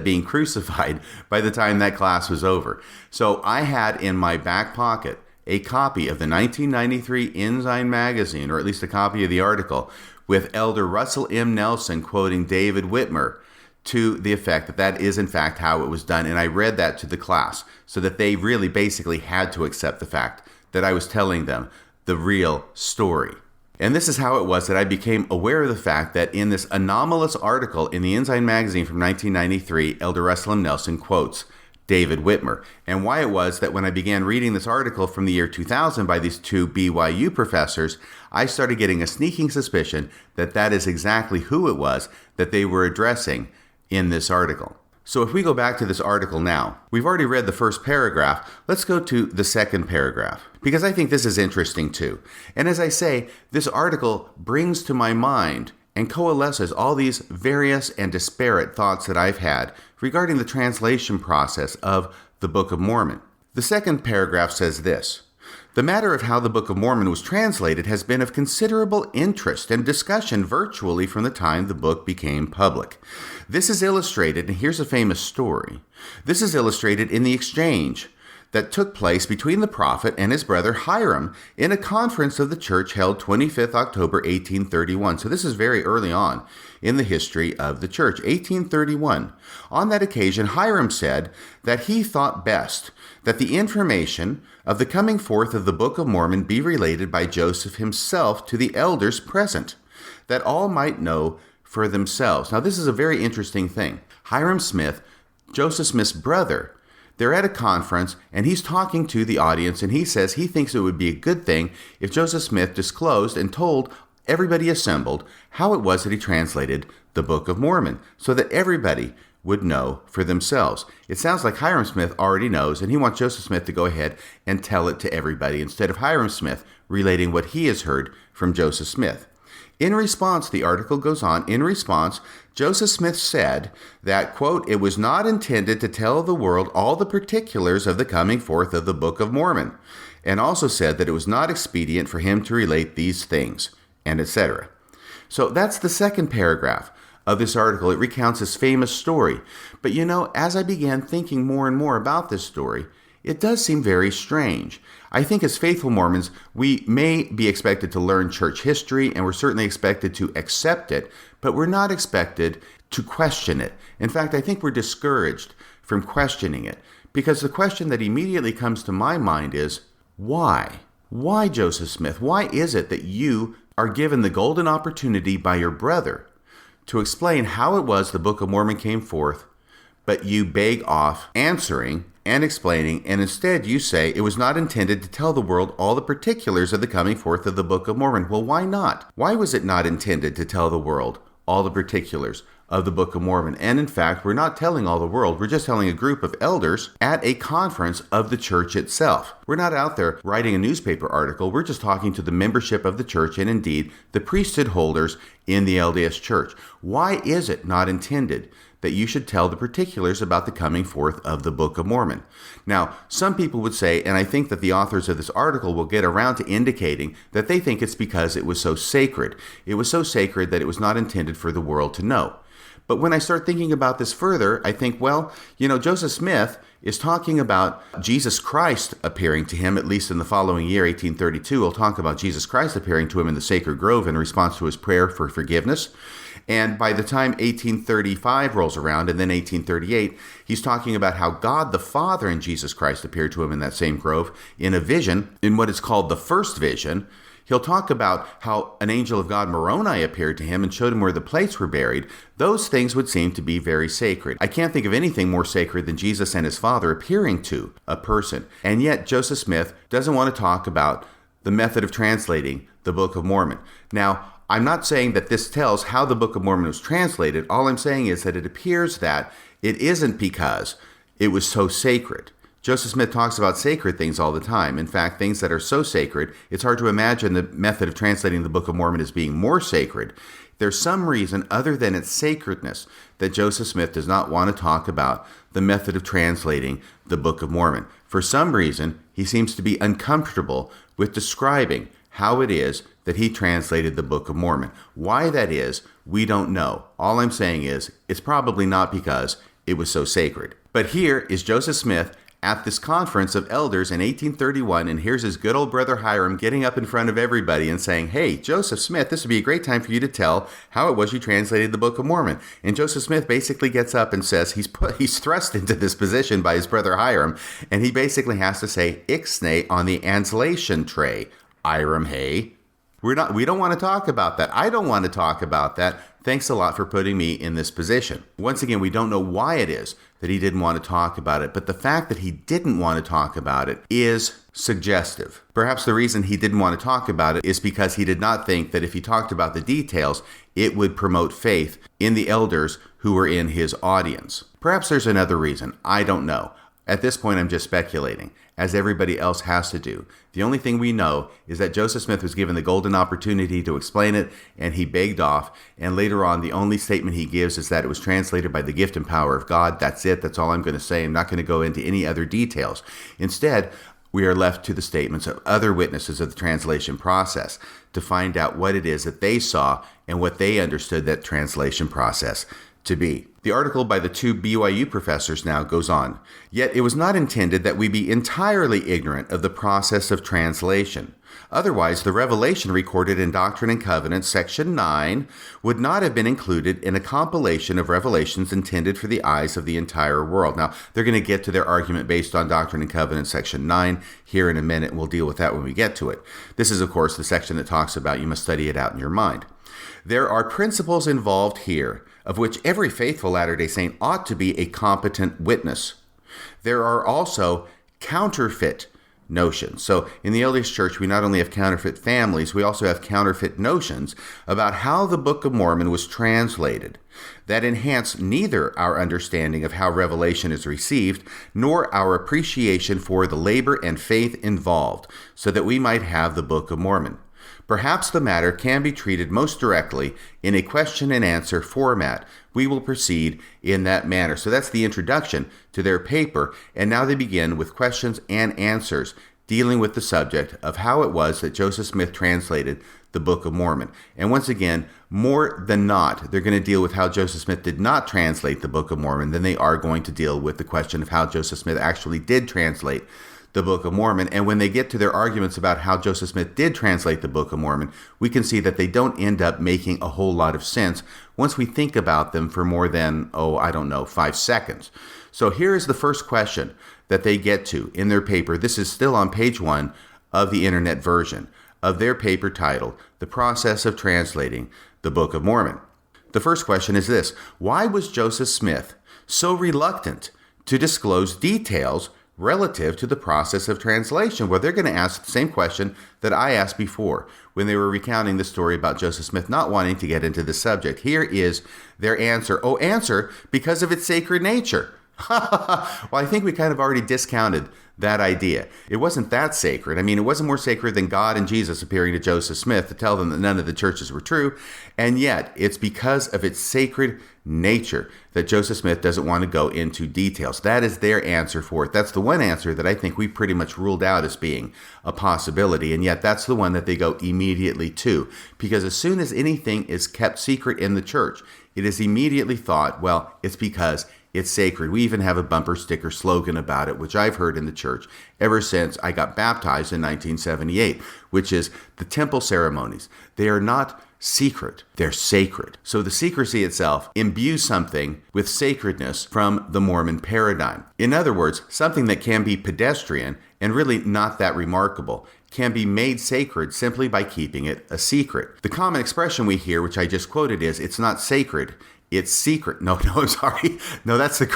being crucified by the time that class was over. So I had in my back pocket a copy of the 1993 Ensign magazine, or at least a copy of the article, with Elder Russell M. Nelson quoting David Whitmer to the effect that that is in fact how it was done. And I read that to the class so that they really basically had to accept the fact that I was telling them the real story. And this is how it was that I became aware of the fact that in this anomalous article in the Ensign magazine from 1993, Elder Russell M. Nelson quotes David Whitmer, and why it was that when I began reading this article from the year 2000 by these two BYU professors, I started getting a sneaking suspicion that that is exactly who it was that they were addressing in this article. So if we go back to this article now, we've already read the first paragraph. Let's go to the second paragraph, because I think this is interesting too. And as I say, this article brings to my mind and coalesces all these various and disparate thoughts that I've had regarding the translation process of the Book of Mormon. The second paragraph says this: the matter of how the Book of Mormon was translated has been of considerable interest and discussion virtually from the time the book became public. This is illustrated, and here's a famous story. This is illustrated in the exchange that took place between the prophet and his brother Hiram in a conference of the church held 25th October 1831. So this is very early on in the history of the church, 1831. On that occasion, Hiram said that he thought best that the information of the coming forth of the Book of Mormon be related by Joseph himself to the elders present, that all might know for themselves. Now, this is a very interesting thing. Hiram Smith, Joseph Smith's brother, they're at a conference, and he's talking to the audience, and he says he thinks it would be a good thing if Joseph Smith disclosed and told everybody assembled how it was that he translated the Book of Mormon, so that everybody would know for themselves. It sounds like Hiram Smith already knows, and he wants Joseph Smith to go ahead and tell it to everybody, instead of Hiram Smith relating what he has heard from Joseph Smith. In response, the article goes on, in response, Joseph Smith said that, quote, it was not intended to tell the world all the particulars of the coming forth of the Book of Mormon, and also said that it was not expedient for him to relate these things, and etc. So that's the second paragraph of this article. It recounts this famous story. But as I began thinking more and more about this story, it does seem very strange. I think as faithful Mormons, we may be expected to learn church history, and we're certainly expected to accept it, but we're not expected to question it. In fact, I think we're discouraged from questioning it, because the question that immediately comes to my mind is, why? Why, Joseph Smith? Why is it that you are given the golden opportunity by your brother to explain how it was the Book of Mormon came forth, but you beg off answering and explaining, and instead you say it was not intended to tell the world all the particulars of the coming forth of the Book of Mormon? Well, why not? Why was it not intended to tell the world all the particulars of the Book of Mormon? And in fact, we're not telling all the world. We're just telling a group of elders at a conference of the church itself. We're not out there writing a newspaper article. We're just talking to the membership of the church, and indeed the priesthood holders in the LDS church. Why is it not intended that you should tell the particulars about the coming forth of the Book of Mormon? Now, some people would say, and I think that the authors of this article will get around to indicating that they think it's because it was so sacred. It was so sacred that it was not intended for the world to know. But when I start thinking about this further, I think, well, Joseph Smith is talking about Jesus Christ appearing to him, at least in the following year, 1832. He'll talk about Jesus Christ appearing to him in the sacred grove in response to his prayer for forgiveness. And by the time 1835 rolls around, and then 1838, he's talking about how God the Father and Jesus Christ appeared to him in that same grove in a vision, in what is called the first vision. He'll talk about how an angel of God, Moroni, appeared to him and showed him where the plates were buried. Those things would seem to be very sacred. I can't think of anything more sacred than Jesus and his Father appearing to a person. And yet, Joseph Smith doesn't want to talk about the method of translating the Book of Mormon. Now, I'm not saying that this tells how the Book of Mormon was translated. All I'm saying is that it appears that it isn't because it was so sacred. Joseph Smith talks about sacred things all the time. In fact, things that are so sacred, it's hard to imagine the method of translating the Book of Mormon as being more sacred. There's some reason other than its sacredness that Joseph Smith does not want to talk about the method of translating the Book of Mormon. For some reason, he seems to be uncomfortable with describing how it is that he translated the Book of Mormon. Why that is, we don't know. All I'm saying is, it's probably not because it was so sacred. But here is Joseph Smith at this conference of elders in 1831, and here's his good old brother Hiram getting up in front of everybody and saying, hey, Joseph Smith, this would be a great time for you to tell how it was you translated the Book of Mormon. And Joseph Smith basically gets up and says he's thrust into this position by his brother Hiram, and he basically has to say, ixnay on the anslation tray. Hiram, hey. We don't want to talk about that. I don't want to talk about that. Thanks a lot for putting me in this position. Once again, we don't know why it is that he didn't want to talk about it, but the fact that he didn't want to talk about it is suggestive. Perhaps the reason he didn't want to talk about it is because he did not think that if he talked about the details, it would promote faith in the elders who were in his audience. Perhaps there's another reason. I don't know. At this point, I'm just speculating, as everybody else has to do. The only thing we know is that Joseph Smith was given the golden opportunity to explain it, and he begged off. And later on, the only statement he gives is that it was translated by the gift and power of God. That's it. That's all I'm going to say. I'm not going to go into any other details. Instead, we are left to the statements of other witnesses of the translation process to find out what it is that they saw and what they understood that translation process to be. The article by the two BYU professors now goes on. Yet it was not intended that we be entirely ignorant of the process of translation. Otherwise, the revelation recorded in Doctrine and Covenants, section 9, would not have been included in a compilation of revelations intended for the eyes of the entire world. Now, they're going to get to their argument based on Doctrine and Covenants, section 9, here in a minute. We'll deal with that when we get to it. This is, of course, the section that talks about you must study it out in your mind. There are principles involved here of which every faithful Latter-day Saint ought to be a competent witness. There are also counterfeit notions. So in the LDS Church, we not only have counterfeit families, we also have counterfeit notions about how the Book of Mormon was translated that enhance neither our understanding of how revelation is received, nor our appreciation for the labor and faith involved, so that we might have the Book of Mormon. Perhaps the matter can be treated most directly in a question and answer format. We will proceed in that manner. So that's the introduction to their paper, and now they begin with questions and answers dealing with the subject of how it was that Joseph Smith translated the Book of Mormon. And once again, more than not, they're going to deal with how Joseph Smith did not translate the Book of Mormon than they are going to deal with the question of how Joseph Smith actually did translate the Book of Mormon. And when they get to their arguments about how Joseph Smith did translate the Book of Mormon, we can see that they don't end up making a whole lot of sense once we think about them for more than, 5 seconds. So here is the first question that they get to in their paper. This is still on page 1 of the internet version of their paper titled, The Process of Translating the Book of Mormon. The first question is this: why was Joseph Smith so reluctant to disclose details relative to the process of translation? Well, they're going to ask the same question that I asked before when they were recounting the story about Joseph Smith not wanting to get into the subject. Here is their answer. Answer because of its sacred nature. Well, I think we kind of already discounted that idea. It wasn't that sacred. I mean, it wasn't more sacred than God and Jesus appearing to Joseph Smith to tell them that none of the churches were true. And yet, it's because of its sacred nature that Joseph Smith doesn't want to go into details. That is their answer for it. That's the one answer that I think we pretty much ruled out as being a possibility. And yet, that's the one that they go immediately to. Because as soon as anything is kept secret in the church, it is immediately thought, well, it's because it's sacred. We even have a bumper sticker slogan about it, which I've heard in the church ever since I got baptized in 1978, which is the temple ceremonies. They are not secret, they're sacred. So the secrecy itself imbues something with sacredness from the Mormon paradigm. In other words, something that can be pedestrian and really not that remarkable can be made sacred simply by keeping it a secret. The common expression we hear, which I just quoted, is, it's not sacred, it's secret. No, I'm sorry. No, that's the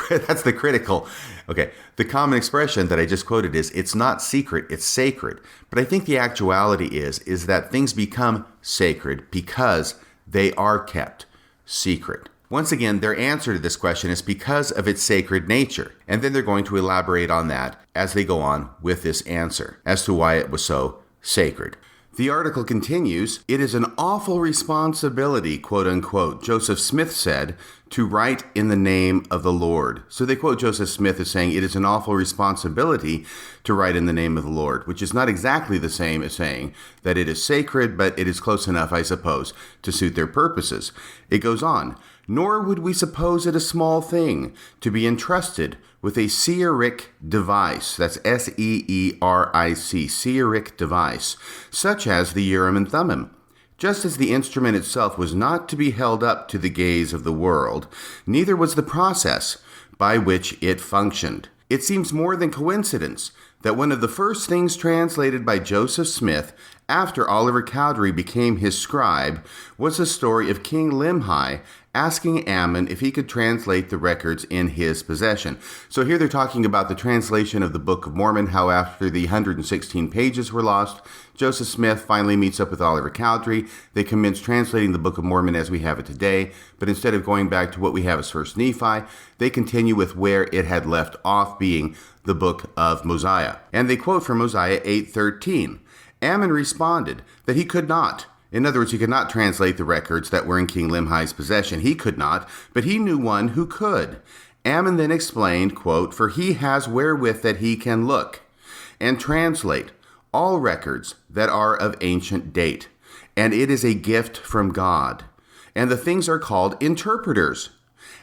critical. Okay, the common expression that I just quoted is, it's not secret, it's sacred. But I think the actuality is that things become sacred because they are kept secret. Once again, their answer to this question is because of its sacred nature. And then they're going to elaborate on that as they go on with this answer as to why it was so sacred. The article continues, it is an awful responsibility, quote unquote, Joseph Smith said, to write in the name of the Lord. So they quote Joseph Smith as saying it is an awful responsibility to write in the name of the Lord, which is not exactly the same as saying that it is sacred, but it is close enough, I suppose, to suit their purposes. It goes on, nor would we suppose it a small thing to be entrusted with a seeric device, that's Seeric, seeric device, such as the Urim and Thummim. Just as the instrument itself was not to be held up to the gaze of the world, neither was the process by which it functioned. It seems more than coincidence that one of the first things translated by Joseph Smith after Oliver Cowdery became his scribe was the story of King Limhi asking Ammon if he could translate the records in his possession. So here they're talking about the translation of the Book of Mormon, how after the 116 pages were lost, Joseph Smith finally meets up with Oliver Cowdery. They commence translating the Book of Mormon as we have it today, but instead of going back to what we have as First Nephi, they continue with where it had left off, being the Book of Mosiah. And they quote from Mosiah 8:13. Ammon responded that he could not. In other words, he could not translate the records that were in King Limhi's possession. He could not, but he knew one who could. Ammon then explained, quote, for he has wherewith that he can look and translate all records that are of ancient date, and it is a gift from God. And the things are called interpreters.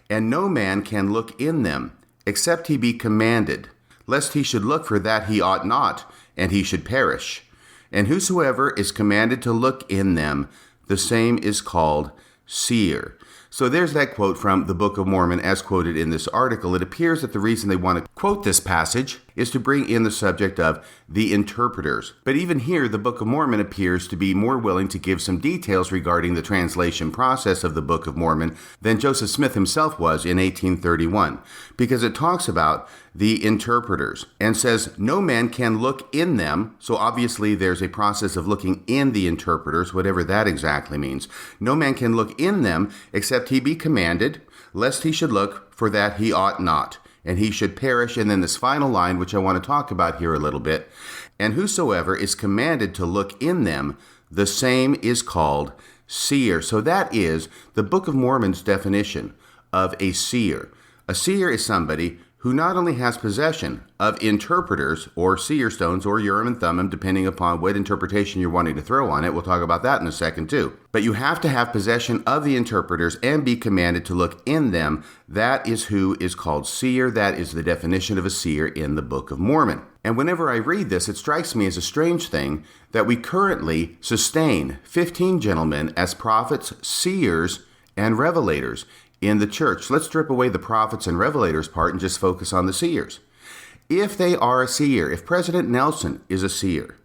and no man can look in them, except he be commanded, lest he should look for that he ought not, and he should perish. And whosoever is commanded to look in them, the same is called seer. So there's that quote from the Book of Mormon as quoted in this article. It appears that the reason they want to quote this passage is to bring in the subject of the interpreters. But even here, the Book of Mormon appears to be more willing to give some details regarding the translation process of the Book of Mormon than Joseph Smith himself was in 1831, because it talks about the interpreters and says no man can look in them. So obviously there's a process of looking in the interpreters, whatever that exactly means. No man can look in them except he be commanded, lest he should look for that he ought not, and he should perish. And then this final line, which I want to talk about here a little bit, and whosoever is commanded to look in them, the same is called seer. So that is the Book of Mormon's definition of a seer. A seer is somebody who not only has possession of interpreters or seer stones or Urim and Thummim, depending upon what interpretation you're wanting to throw on it. We'll talk about that in a second too. But you have to have possession of the interpreters and be commanded to look in them. That is who is called seer. That is the definition of a seer in the Book of Mormon. And whenever I read this, it strikes me as a strange thing that we currently sustain 15 gentlemen as prophets, seers, and revelators in the church. Let's strip away the prophets and revelators part and just focus on the seers. If they are a seer, if President Nelson is a seer,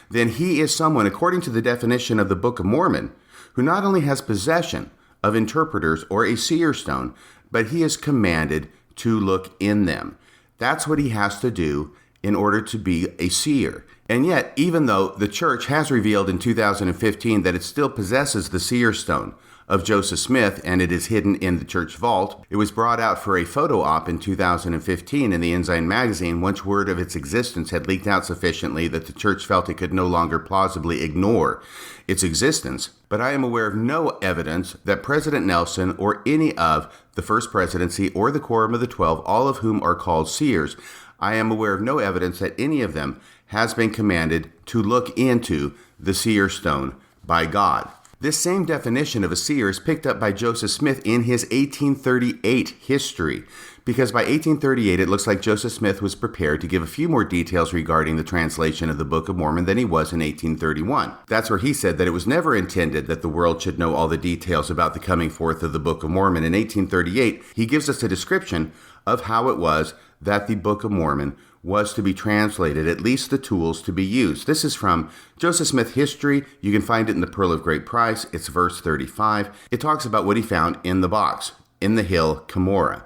then he is someone, according to the definition of the Book of Mormon, who not only has possession of interpreters or a seer stone, but he is commanded to look in them. That's what he has to do in order to be a seer. And yet, even though the church has revealed in 2015 that it still possesses the seer stone of Joseph Smith, and it is hidden in the church vault, it was brought out for a photo op in 2015 in the Ensign magazine once word of its existence had leaked out sufficiently that the church felt it could no longer plausibly ignore its existence. But I am aware of no evidence that President Nelson or any of the First Presidency or the Quorum of the 12, all of whom are called seers, I am aware of no evidence that any of them has been commanded to look into the seer stone by God. This same definition of a seer is picked up by Joseph Smith in his 1838 history, because by 1838 it looks like Joseph Smith was prepared to give a few more details regarding the translation of the Book of Mormon than he was in 1831. That's where he said that it was never intended that the world should know all the details about the coming forth of the Book of Mormon. In 1838, he gives us a description of how it was that the Book of Mormon was to be translated, at least the tools to be used. This is from Joseph Smith History. You can find it in the Pearl of Great Price. It's verse 35. It talks about what he found in the box, in the hill Cumorah.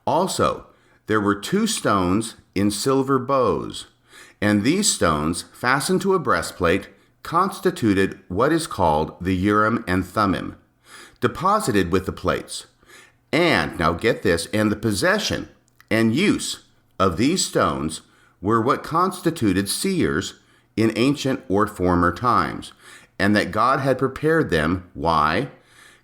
Also, there were 2 stones in silver bows, and these stones, fastened to a breastplate, constituted what is called the Urim and Thummim, deposited with the plates. And, now get this, and the possession and use of these stones were what constituted seers in ancient or former times, and that God had prepared them. Why?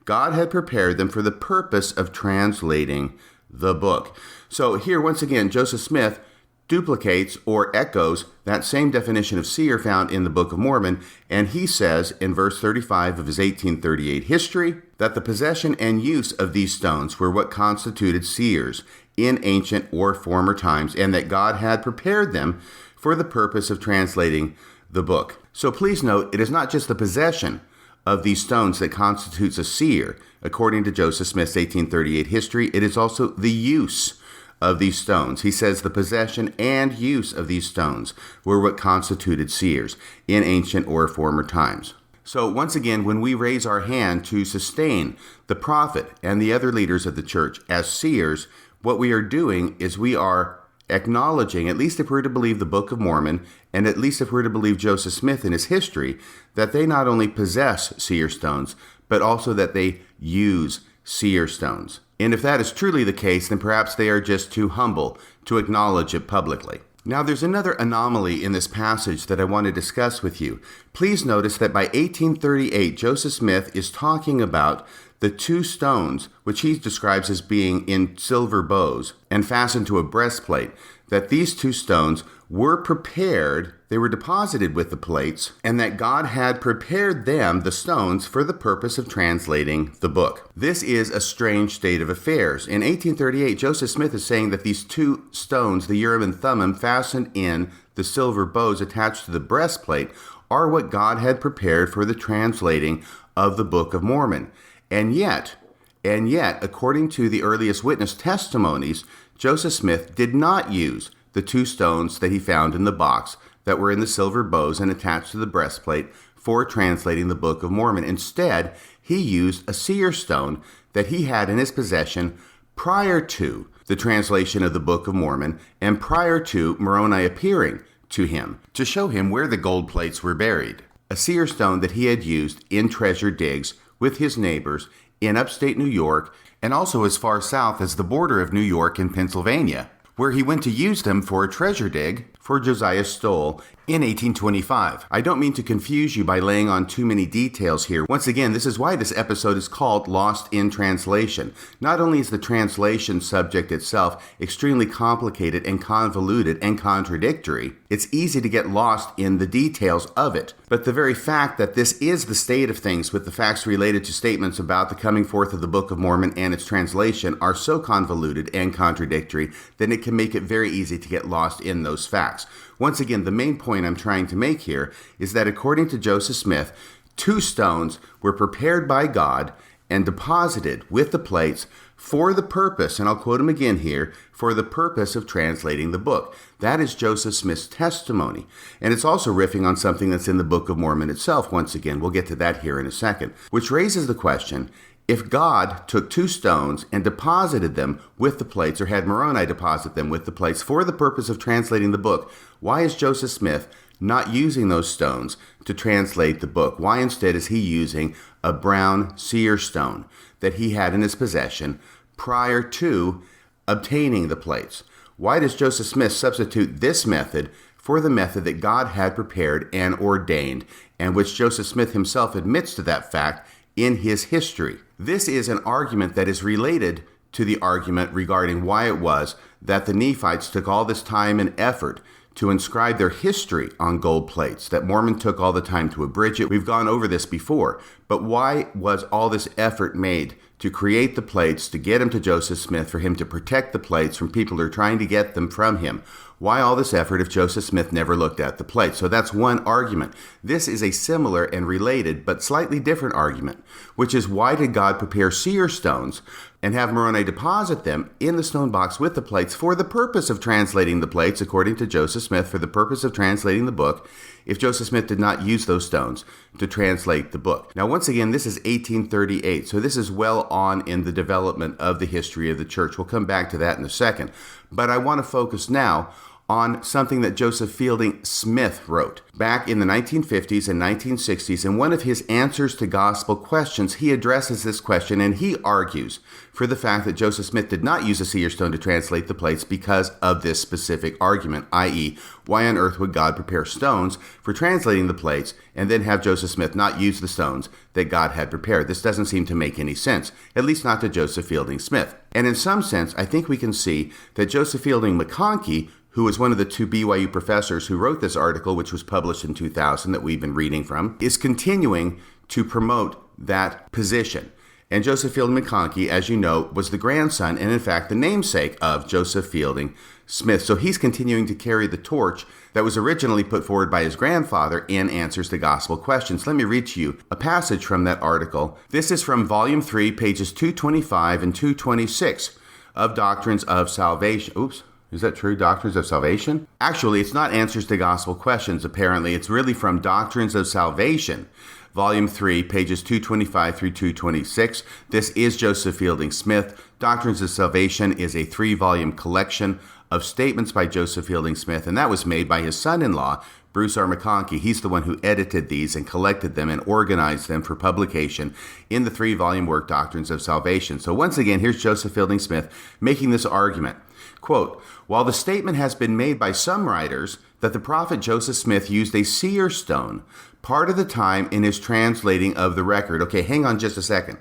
God had prepared them for the purpose of translating the book. So here, once again, Joseph Smith duplicates or echoes that same definition of seer found in the Book of Mormon, and he says in verse 35 of his 1838 history that the possession and use of these stones were what constituted seers in ancient or former times, and that God had prepared them for the purpose of translating the book. So please note, it is not just the possession of these stones that constitutes a seer, according to Joseph Smith's 1838 history. It is also the use of these stones. He says the possession and use of these stones were what constituted seers in ancient or former times. So once again, when we raise our hand to sustain the prophet and the other leaders of the church as seers, what we are doing is we are acknowledging, at least if we're to believe the Book of Mormon, and at least if we're to believe Joseph Smith in his history, that they not only possess seer stones, but also that they use seer stones. And if that is truly the case, then perhaps they are just too humble to acknowledge it publicly. Now, there's another anomaly in this passage that I want to discuss with you. Please notice that by 1838, Joseph Smith is talking about the 2 stones, which he describes as being in silver bows and fastened to a breastplate, that these two stones were prepared, they were deposited with the plates, and that God had prepared them, the stones, for the purpose of translating the book. This is a strange state of affairs. In 1838, Joseph Smith is saying that these two stones, the Urim and Thummim, fastened in the silver bows attached to the breastplate, are what God had prepared for the translating of the Book of Mormon. And yet, according to the earliest witness testimonies, Joseph Smith did not use the two stones that he found in the box that were in the silver bows and attached to the breastplate for translating the Book of Mormon. Instead, he used a seer stone that he had in his possession prior to the translation of the Book of Mormon and prior to Moroni appearing to him to show him where the gold plates were buried. A seer stone that he had used in treasure digs with his neighbors in upstate New York and also as far south as the border of New York and Pennsylvania, where he went to use them for a treasure dig for Josiah Stoll in 1825. I don't mean to confuse you by laying on too many details here. Once again, this is why this episode is called Lost in Translation. Not only is the translation subject itself extremely complicated and convoluted and contradictory, it's easy to get lost in the details of it. But the very fact that this is the state of things with the facts related to statements about the coming forth of the Book of Mormon and its translation are so convoluted and contradictory, then it can make it very easy to get lost in those facts. Once again, the main point I'm trying to make here is that according to Joseph Smith, two stones were prepared by God and deposited with the plates for the purpose, and I'll quote him again here, for the purpose of translating the book. That is Joseph Smith's testimony. And it's also riffing on something that's in the Book of Mormon itself. Once again, we'll get to that here in a second, which raises the question, if God took two stones and deposited them with the plates, or had Moroni deposit them with the plates for the purpose of translating the book, why is Joseph Smith not using those stones to translate the book? Why instead is he using a brown seer stone that he had in his possession prior to obtaining the plates? Why does Joseph Smith substitute this method for the method that God had prepared and ordained, and which Joseph Smith himself admits to that fact in his history? This is an argument that is related to the argument regarding why it was that the Nephites took all this time and effort to inscribe their history on gold plates, that Mormon took all the time to abridge it. We've gone over this before, but why was all this effort made to create the plates, to get them to Joseph Smith, for him to protect the plates from people who are trying to get them from him? Why all this effort if Joseph Smith never looked at the plates? So that's one argument. This is a similar and related but slightly different argument, which is, why did God prepare seer stones and have Moroni deposit them in the stone box with the plates for the purpose of translating the plates, according to Joseph Smith, for the purpose of translating the book, if Joseph Smith did not use those stones to translate the book? Now, once again, this is 1838, so this is well on in the development of the history of the church. We'll come back to that in a second. But I want to focus now on something that Joseph Fielding Smith wrote back in the 1950s and 1960s. In one of his answers to gospel questions, he addresses this question, and he argues for the fact that Joseph Smith did not use a seer stone to translate the plates because of this specific argument, i.e., why on earth would God prepare stones for translating the plates and then have Joseph Smith not use the stones that God had prepared? This doesn't seem to make any sense, at least not to Joseph Fielding Smith. And in some sense, I think we can see that Joseph Fielding McConkie, who was one of the two BYU professors who wrote this article, which was published in 2000 that we've been reading from, is continuing to promote that position. And Joseph Fielding McConkie, as you know, was the grandson and in fact the namesake of Joseph Fielding Smith. So he's continuing to carry the torch that was originally put forward by his grandfather in Answers to Gospel Questions. Let me read to you a passage from that article. This is from Volume 3, pages 225 and 226 of Doctrines of Salvation. Oops. Is that true? Doctrines of Salvation? Actually, it's not Answers to Gospel Questions, apparently. It's really from Doctrines of Salvation, Volume 3, pages 225 through 226. This is Joseph Fielding Smith. Doctrines of Salvation is a 3-volume collection of statements by Joseph Fielding Smith, and that was made by his son-in-law, Bruce R. McConkie. He's the one who edited these and collected them and organized them for publication in the 3-volume work, Doctrines of Salvation. So once again, here's Joseph Fielding Smith making this argument. Quote, while the statement has been made by some writers that the prophet Joseph Smith used a seer stone part of the time in his translating of the record. Okay, hang on just a second.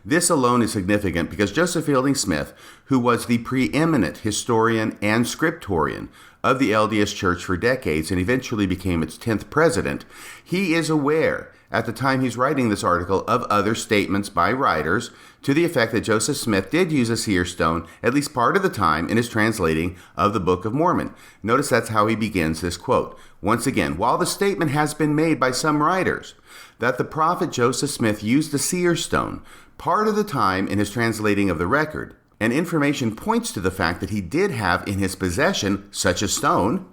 This alone is significant because Joseph Fielding Smith, who was the preeminent historian and scriptorian of the LDS Church for decades and eventually became its 10th president, he is aware at the time he's writing this article of other statements by writers to the effect that Joseph Smith did use a seer stone at least part of the time in his translating of the Book of Mormon. Notice that's how he begins this quote. Once again, while the statement has been made by some writers that the prophet Joseph Smith used the seer stone part of the time in his translating of the record, and information points to the fact that he did have in his possession such a stone,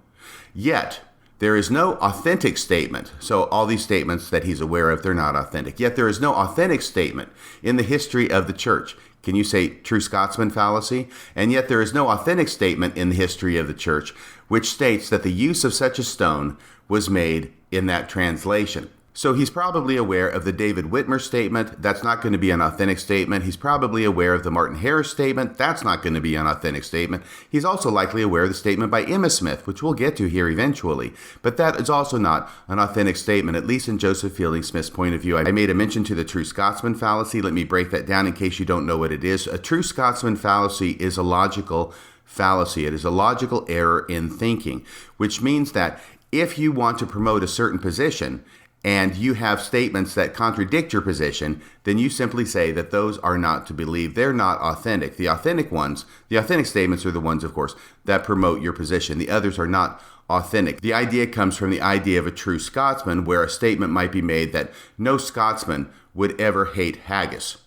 yet there is no authentic statement. So all these statements that he's aware of, they're not authentic. Yet there is no authentic statement in the history of the church. Can you say true Scotsman fallacy? And yet there is no authentic statement in the history of the church which states that the use of such a stone was made in that translation. So he's probably aware of the David Whitmer statement. That's not going to be an authentic statement. He's probably aware of the Martin Harris statement. That's not going to be an authentic statement. He's also likely aware of the statement by Emma Smith, which we'll get to here eventually. But that is also not an authentic statement, at least in Joseph Fielding Smith's point of view. I made a mention to the true Scotsman fallacy. Let me break that down in case you don't know what it is. A true Scotsman fallacy is a logical fallacy. It is a logical error in thinking, which means that if you want to promote a certain position, and you have statements that contradict your position, then you simply say that those are not to believe. They're not authentic. The authentic ones, the authentic statements are the ones, of course, that promote your position. The others are not authentic. The idea comes from the idea of a true Scotsman, where a statement might be made that no Scotsman would ever hate haggis.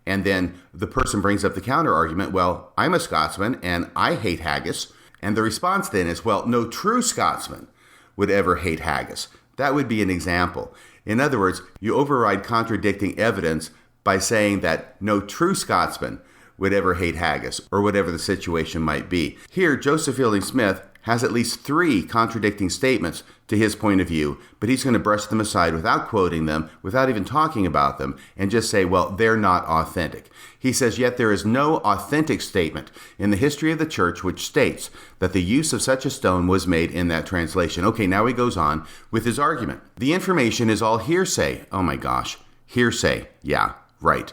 And then the person brings up the counter argument, well, I'm a Scotsman and I hate haggis. And the response then is, well, no true Scotsman would ever hate haggis. That would be an example. In other words, you override contradicting evidence by saying that no true Scotsman would ever hate haggis, or whatever the situation might be. Here, Joseph Fielding Smith has at least 3 contradicting statements to his point of view, but he's going to brush them aside without quoting them, without even talking about them, and just say, well, they're not authentic. He says, yet there is no authentic statement in the history of the church which states that the use of such a stone was made in that translation. Okay, now he goes on with his argument. The information is all hearsay. Oh my gosh, hearsay. Yeah, right.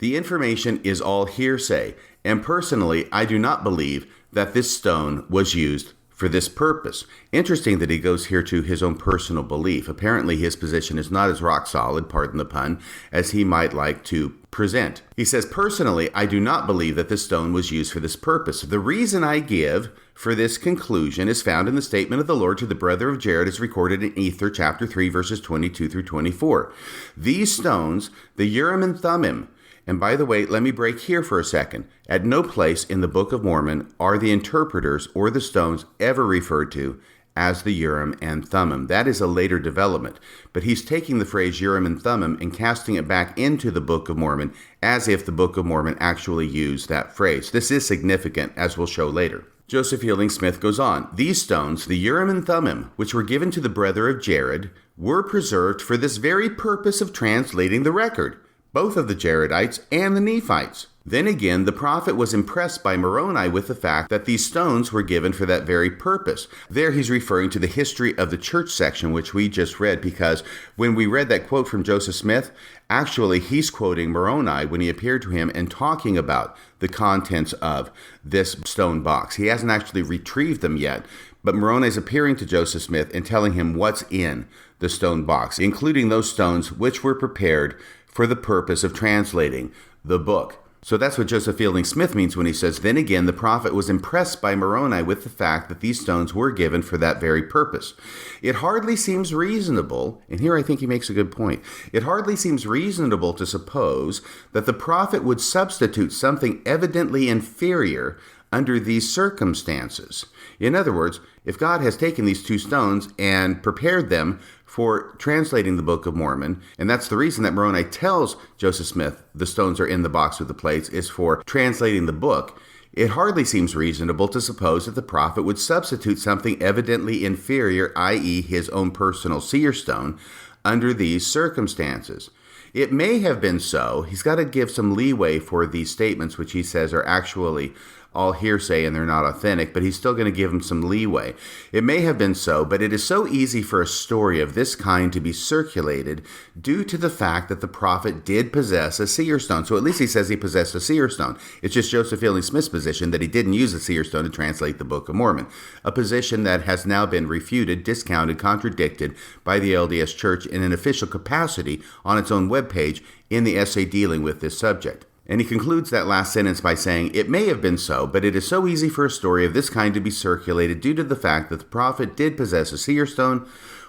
The information is all hearsay, and personally, I do not believe that this stone was used for this purpose. Interesting that he goes here to his own personal belief. Apparently, his position is not as rock solid, pardon the pun, as he might like to present. He says, personally, I do not believe that this stone was used for this purpose. The reason I give for this conclusion is found in the statement of the Lord to the brother of Jared, as recorded in Ether, chapter 3, verses 22 through 24. These stones, the Urim and Thummim, and by the way, let me break here for a second. At no place in the Book of Mormon are the interpreters or the stones ever referred to as the Urim and Thummim. That is a later development. But he's taking the phrase Urim and Thummim and casting it back into the Book of Mormon as if the Book of Mormon actually used that phrase. This is significant, as we'll show later. Joseph Fielding Smith goes on. These stones, the Urim and Thummim, which were given to the brother of Jared, were preserved for this very purpose of translating the record, both of the Jaredites and the Nephites. Then again, the prophet was impressed by Moroni with the fact that these stones were given for that very purpose. There he's referring to the history of the church section, which we just read, because when we read that quote from Joseph Smith, actually he's quoting Moroni when he appeared to him and talking about the contents of this stone box. He hasn't actually retrieved them yet, but Moroni is appearing to Joseph Smith and telling him what's in the stone box, including those stones which were prepared for the purpose of translating the book. So that's what Joseph Fielding Smith means when he says, then again, the prophet was impressed by Moroni with the fact that these stones were given for that very purpose. It hardly seems reasonable, and here I think he makes a good point, it hardly seems reasonable to suppose that the prophet would substitute something evidently inferior under these circumstances. In other words, if God has taken these 2 stones and prepared them for translating the Book of Mormon, and that's the reason that Moroni tells Joseph Smith the stones are in the box with the plates, is for translating the book, it hardly seems reasonable to suppose that the prophet would substitute something evidently inferior, i.e. his own personal seer stone, under these circumstances. It may have been so. He's got to give some leeway for these statements, which he says are actually all hearsay and they're not authentic, but he's still going to give them some leeway. It may have been so, but it is so easy for a story of this kind to be circulated due to the fact that the prophet did possess a seer stone. So at least he says he possessed a seer stone. It's just Joseph Fielding Smith's position that he didn't use the seer stone to translate the Book of Mormon, a position that has now been refuted, discounted, contradicted by the LDS Church in an official capacity on its own webpage in the essay dealing with this subject. And he concludes that last sentence by saying, "It may have been so, but it is so easy for a story of this kind to be circulated due to the fact that the prophet did possess a seer stone,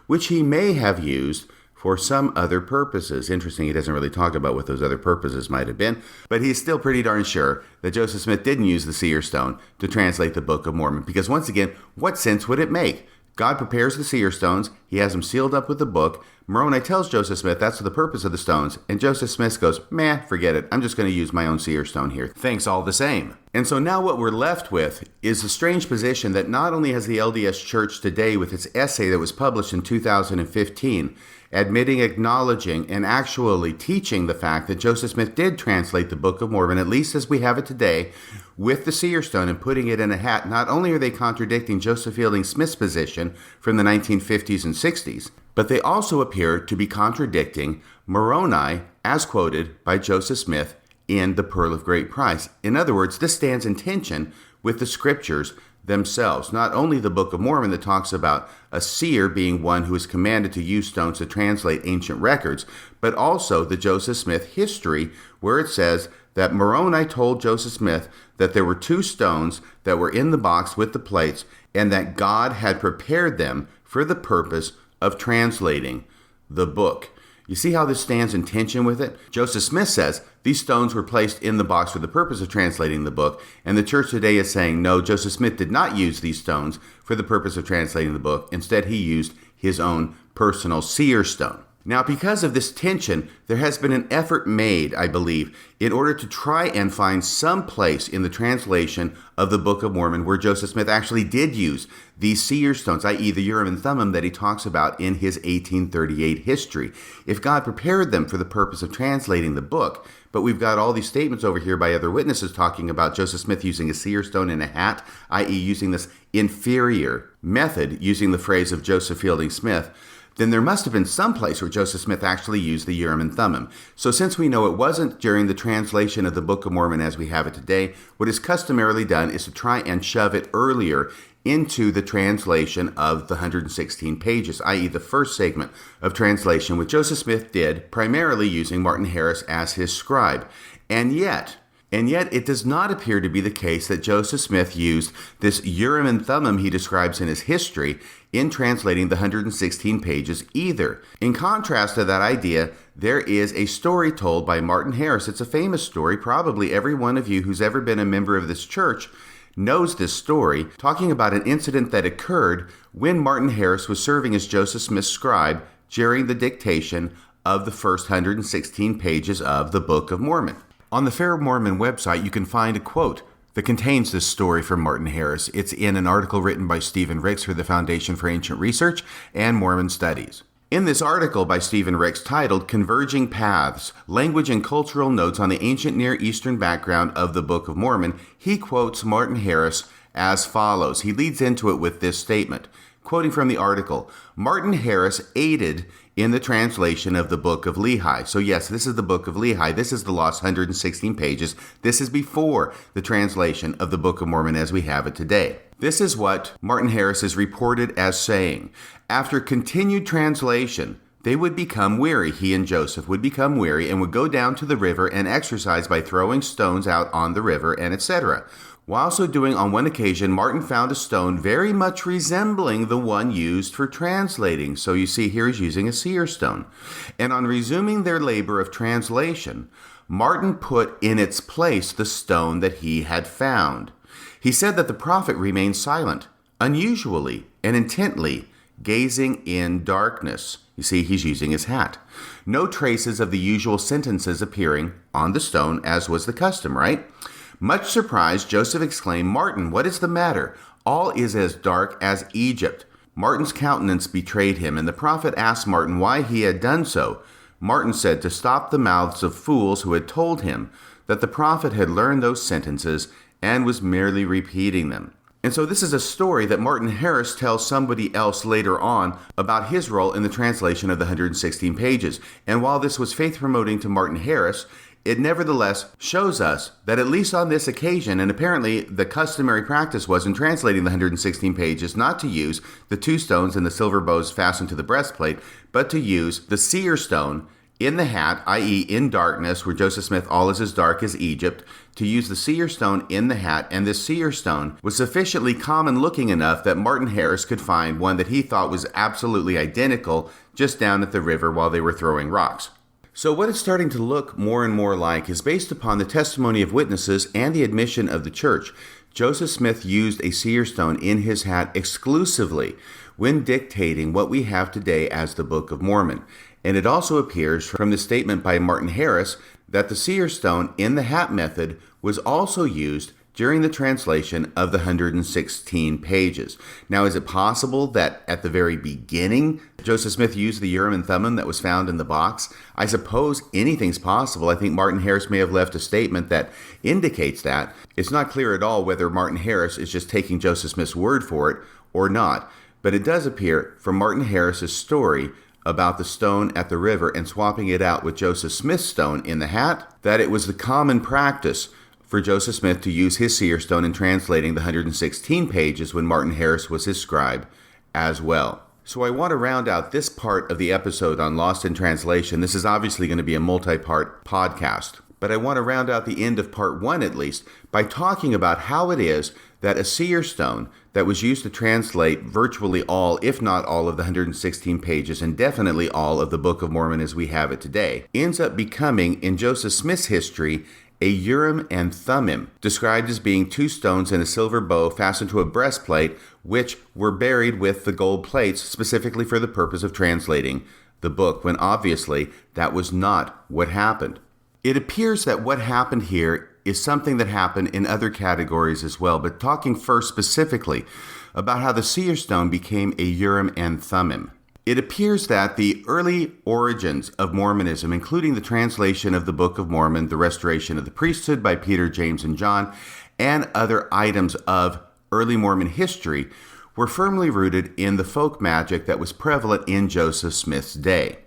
which he may have used for some other purposes." Interesting, he doesn't really talk about what those other purposes might have been, but he's still pretty darn sure that Joseph Smith didn't use the seer stone to translate the Book of Mormon, because once again, what sense would it make? God prepares the seer stones, he has them sealed up with the book. Moroni tells Joseph Smith that's the purpose of the stones, and Joseph Smith goes, "Meh, forget it, I'm just going to use my own seer stone here. Thanks all the same." And so now what we're left with is the strange position that not only has the LDS Church today with its essay that was published in 2015, admitting, acknowledging, and actually teaching the fact that Joseph Smith did translate the Book of Mormon, at least as we have it today, with the seer stone and putting it in a hat. Not only are they contradicting Joseph Fielding Smith's position from the 1950s and 60s, but they also appear to be contradicting Moroni as quoted by Joseph Smith in The Pearl of Great Price. In other words, this stands in tension with the scriptures themselves. Not only the Book of Mormon that talks about a seer being one who is commanded to use stones to translate ancient records, but also the Joseph Smith history, where it says that Moroni told Joseph Smith that there were 2 stones that were in the box with the plates, and that God had prepared them for the purpose of translating the book. You see how this stands in tension with it? Joseph Smith says these stones were placed in the box for the purpose of translating the book, and the church today is saying, no, Joseph Smith did not use these stones for the purpose of translating the book. Instead, he used his own personal seer stone. Now, because of this tension, there has been an effort made, I believe, in order to try and find some place in the translation of the Book of Mormon where Joseph Smith actually did use these seer stones, i.e. the Urim and Thummim that he talks about in his 1838 history. If God prepared them for the purpose of translating the book, but we've got all these statements over here by other witnesses talking about Joseph Smith using a seer stone in a hat, i.e. using this inferior method, using the phrase of Joseph Fielding Smith, then there must have been some place where Joseph Smith actually used the Urim and Thummim. So since we know it wasn't during the translation of the Book of Mormon as we have it today, what is customarily done is to try and shove it earlier into the translation of the 116 pages, i.e. the first segment of translation, which Joseph Smith did primarily using Martin Harris as his scribe. And yet it does not appear to be the case that Joseph Smith used this Urim and Thummim he describes in his history in translating the 116 pages either. In contrast to that idea, there is a story told by Martin Harris. It's a famous story. Probably every one of you who's ever been a member of this church knows this story, talking about an incident that occurred when Martin Harris was serving as Joseph Smith's scribe during the dictation of the first 116 pages of the Book of Mormon. On the Fair Mormon website, you can find a quote that contains this story from Martin Harris. It's in an article written by Stephen Ricks for the Foundation for Ancient Research and Mormon Studies. In this article by Stephen Ricks titled Converging Paths, Language and Cultural Notes on the Ancient Near Eastern Background of the Book of Mormon, he quotes Martin Harris as follows. He leads into it with this statement. Quoting from the article, Martin Harris aided in the translation of the Book of Lehi. So yes, this is the Book of Lehi. This is the lost 116 pages. This is before the translation of the Book of Mormon as we have it today. This is what Martin Harris is reported as saying. After continued translation, they would become weary. He and Joseph would become weary and would go down to the river and exercise by throwing stones out on the river and etc. While so doing, on one occasion, Martin found a stone very much resembling the one used for translating. So you see here he's using a seer stone. And on resuming their labor of translation, Martin put in its place the stone that he had found. He said that the prophet remained silent, unusually and intently, gazing in darkness. You see, he's using his hat. No traces of the usual sentences appearing on the stone, as was the custom, right? Much surprised, Joseph exclaimed, Martin, what is the matter? All is as dark as Egypt. Martin's countenance betrayed him, and the prophet asked Martin why he had done so. Martin said to stop the mouths of fools who had told him that the prophet had learned those sentences and was merely repeating them. And so this is a story that Martin Harris tells somebody else later on about his role in the translation of the 116 pages. And while this was faith-promoting to Martin Harris, it nevertheless shows us that at least on this occasion, and apparently the customary practice was in translating the 116 pages not to use the 2 stones and the silver bows fastened to the breastplate, but to use the seer stone in the hat, i.e. in darkness, where Joseph Smith, all is as dark as Egypt, to use the seer stone in the hat, and this seer stone was sufficiently common looking enough that Martin Harris could find one that he thought was absolutely identical just down at the river while they were throwing rocks. So what it's starting to look more and more like is based upon the testimony of witnesses and the admission of the church. Joseph Smith used a seer stone in his hat exclusively when dictating what we have today as the Book of Mormon. And it also appears from the statement by Martin Harris that the seer stone in the hat method was also used during the translation of the 116 pages. Now, is it possible that at the very beginning, Joseph Smith used the Urim and Thummim that was found in the box? I suppose anything's possible. I think Martin Harris may have left a statement that indicates that. It's not clear at all whether Martin Harris is just taking Joseph Smith's word for it or not. But it does appear from Martin Harris's story about the stone at the river and swapping it out with Joseph Smith's stone in the hat, that it was the common practice for Joseph Smith to use his seer stone in translating the 116 pages when Martin Harris was his scribe as well. So I want to round out this part of the episode on Lost in Translation. This is obviously going to be a multi-part podcast, but I want to round out the end of part 1 at least by talking about how it is that a seer stone that was used to translate virtually all, if not all, of the 116 pages, and definitely all of the Book of Mormon as we have it today, ends up becoming, in Joseph Smith's history, a Urim and Thummim, described as being 2 stones and a silver bow fastened to a breastplate, which were buried with the gold plates specifically for the purpose of translating the book, when obviously that was not what happened. It appears that what happened here is something that happened in other categories as well, but talking first specifically about how the seer stone became a Urim and Thummim. It appears that the early origins of Mormonism, including the translation of the Book of Mormon, the restoration of the priesthood by Peter, James, and John, and other items of early Mormon history, were firmly rooted in the folk magic that was prevalent in Joseph Smith's day.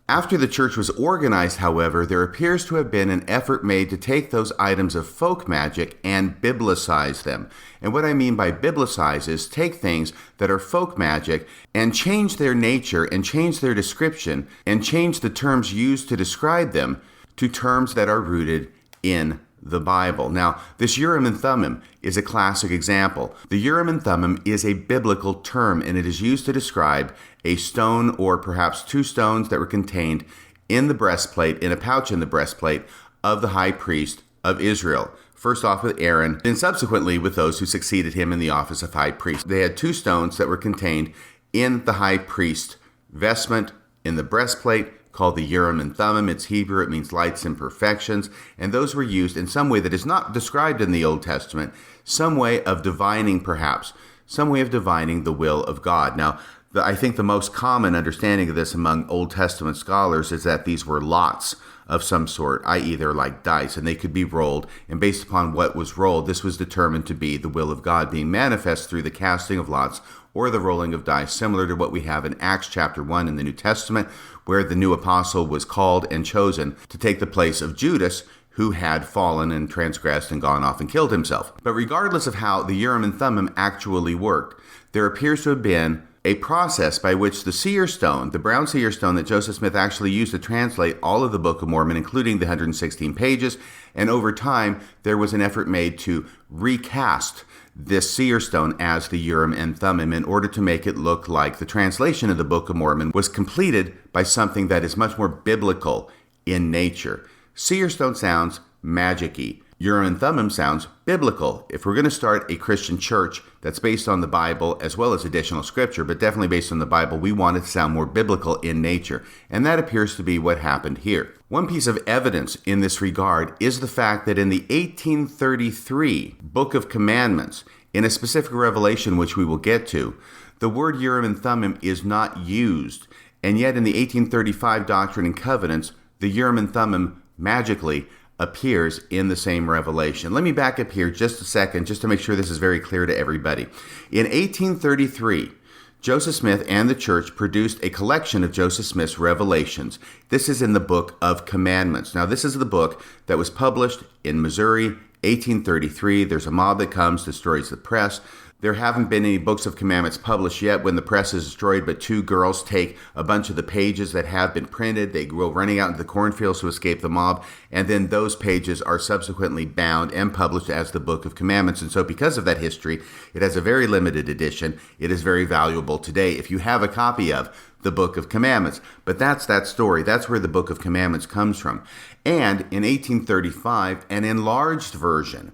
After the church was organized, however, there appears to have been an effort made to take those items of folk magic and biblicize them. And what I mean by biblicize is take things that are folk magic and change their nature and change their description and change the terms used to describe them to terms that are rooted in the Bible. Now, this Urim and Thummim is a classic example. The Urim and Thummim is a biblical term, and it is used to describe a stone or perhaps 2 stones that were contained in the breastplate, in a pouch in the breastplate of the high priest of Israel. First off with Aaron, and subsequently with those who succeeded him in the office of high priest. They had 2 stones that were contained in the high priest vestment in the breastplate, called the Urim and Thummim. It's Hebrew, it means lights and perfections, and those were used in some way that is not described in the Old Testament, some way of divining perhaps, some way of divining the will of God. Now, I think the most common understanding of this among Old Testament scholars is that these were lots of some sort, i.e. they're like dice, and they could be rolled, and based upon what was rolled, this was determined to be the will of God being manifest through the casting of lots or the rolling of dice, similar to what we have in Acts chapter 1 in the New Testament, where the new apostle was called and chosen to take the place of Judas, who had fallen and transgressed and gone off and killed himself. But regardless of how the Urim and Thummim actually worked, there appears to have been a process by which the seer stone, the brown seer stone that Joseph Smith actually used to translate all of the Book of Mormon, including the 116 pages, and over time there was an effort made to recast this seer stone as the Urim and Thummim in order to make it look like the translation of the Book of Mormon was completed by something that is much more biblical in nature. Seer stone sounds magic-y. Urim and Thummim sounds biblical. If we're going to start a Christian church that's based on the Bible as well as additional scripture, but definitely based on the Bible, we want it to sound more biblical in nature. And that appears to be what happened here. One piece of evidence in this regard is the fact that in the 1833 Book of Commandments, in a specific revelation which we will get to, the word Urim and Thummim is not used. And yet in the 1835 Doctrine and Covenants, the Urim and Thummim magically appears in the same revelation. Let me back up here just a second, just to make sure this is very clear to everybody. In 1833, Joseph Smith and the church produced a collection of Joseph Smith's revelations. This is in the Book of Commandments. Now, this is the book that was published in Missouri, 1833. There's a mob that comes, destroys the press. There haven't been any books of commandments published yet when the press is destroyed, but two girls take a bunch of the pages that have been printed. They go running out into the cornfields to escape the mob, and then those pages are subsequently bound and published as the Book of Commandments. And so because of that history, it has a very limited edition. It is very valuable today if you have a copy of the Book of Commandments. But that's that story. That's where the Book of Commandments comes from. And in 1835, an enlarged version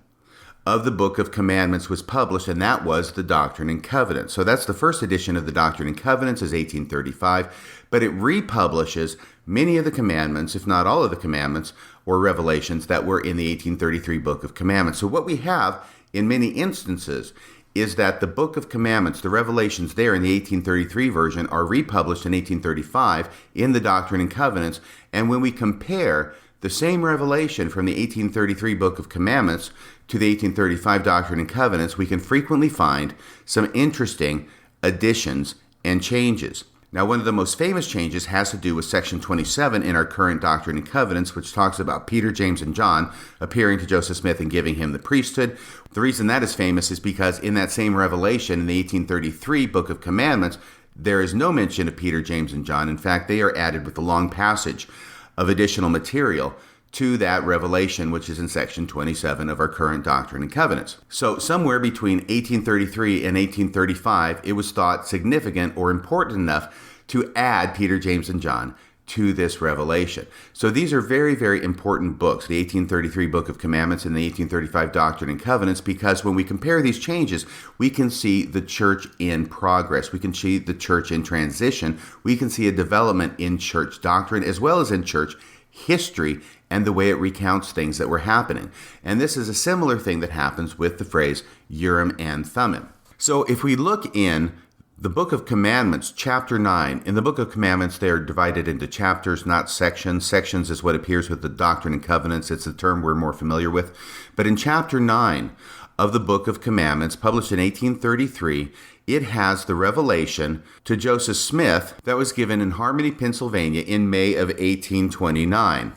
of the Book of Commandments was published, and that was the Doctrine and Covenants. So that's the first edition of the Doctrine and Covenants, is 1835, but it republishes many of the commandments, if not all of the commandments or revelations that were in the 1833 Book of Commandments. So what we have in many instances is that the Book of Commandments, the revelations there in the 1833 version, are republished in 1835 in the Doctrine and Covenants, and when we compare the same revelation from the 1833 Book of Commandments to the 1835 Doctrine and Covenants, we can frequently find some interesting additions and changes. Now, one of the most famous changes has to do with section 27 in our current Doctrine and Covenants, which talks about Peter, James, and John appearing to Joseph Smith and giving him the priesthood. The reason that is famous is because in that same revelation in the 1833 Book of Commandments, there is no mention of Peter, James, and John. In fact, they are added with a long passage of additional material to that revelation, which is in section 27 of our current Doctrine and Covenants. So somewhere between 1833 and 1835, it was thought significant or important enough to add Peter, James, and John to this revelation. So these are very, very important books, the 1833 Book of Commandments and the 1835 Doctrine and Covenants, because when we compare these changes, we can see the church in progress. We can see the church in transition. We can see a development in church doctrine as well as in church history and the way it recounts things that were happening. And this is a similar thing that happens with the phrase Urim and Thummim. So if we look in the Book of Commandments, chapter 9, in the Book of Commandments, they are divided into chapters, not sections. Sections is what appears with the Doctrine and Covenants. It's a term we're more familiar with. But in chapter 9 of the Book of Commandments, published in 1833, it has the revelation to Joseph Smith that was given in Harmony, Pennsylvania in May of 1829.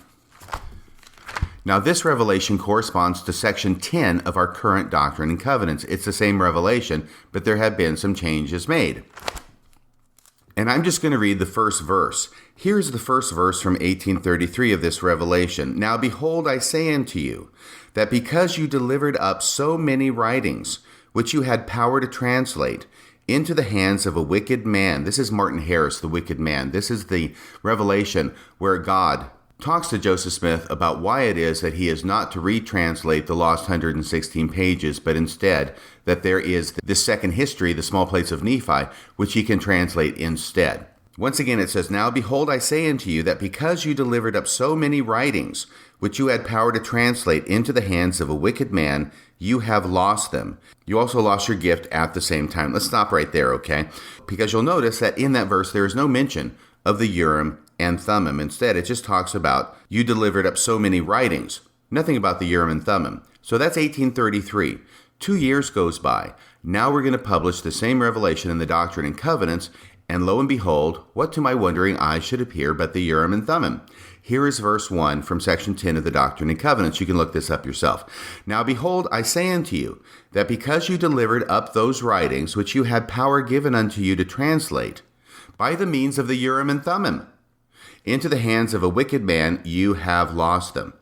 Now, this revelation corresponds to section 10 of our current Doctrine and Covenants. It's the same revelation, but there have been some changes made. And I'm just going to read the first verse. Here's the first verse from 1833 of this revelation. Now, behold, I say unto you, that because you delivered up so many writings, which you had power to translate, into the hands of a wicked man. This is Martin Harris, the wicked man. This is the revelation where God talks to Joseph Smith about why it is that he is not to retranslate the lost 116 pages, but instead that there is this second history, the small plates of Nephi, which he can translate instead. Once again, it says, Now behold, I say unto you that because you delivered up so many writings, which you had power to translate into the hands of a wicked man, you have lost them. You also lost your gift at the same time. Let's stop right there, okay? Because you'll notice that in that verse, there is no mention of the Urim and Thummim. Instead, it just talks about you delivered up so many writings. Nothing about the Urim and Thummim. So that's 1833. 2 years goes by. Now we're going to publish the same revelation in the Doctrine and Covenants, and lo and behold, what to my wondering eyes should appear but the Urim and Thummim? Here is verse 1 from section 10 of the Doctrine and Covenants. You can look this up yourself. Now behold, I say unto you, that because you delivered up those writings which you had power given unto you to translate, by the means of the Urim and Thummim, into the hands of a wicked man, you have lost them,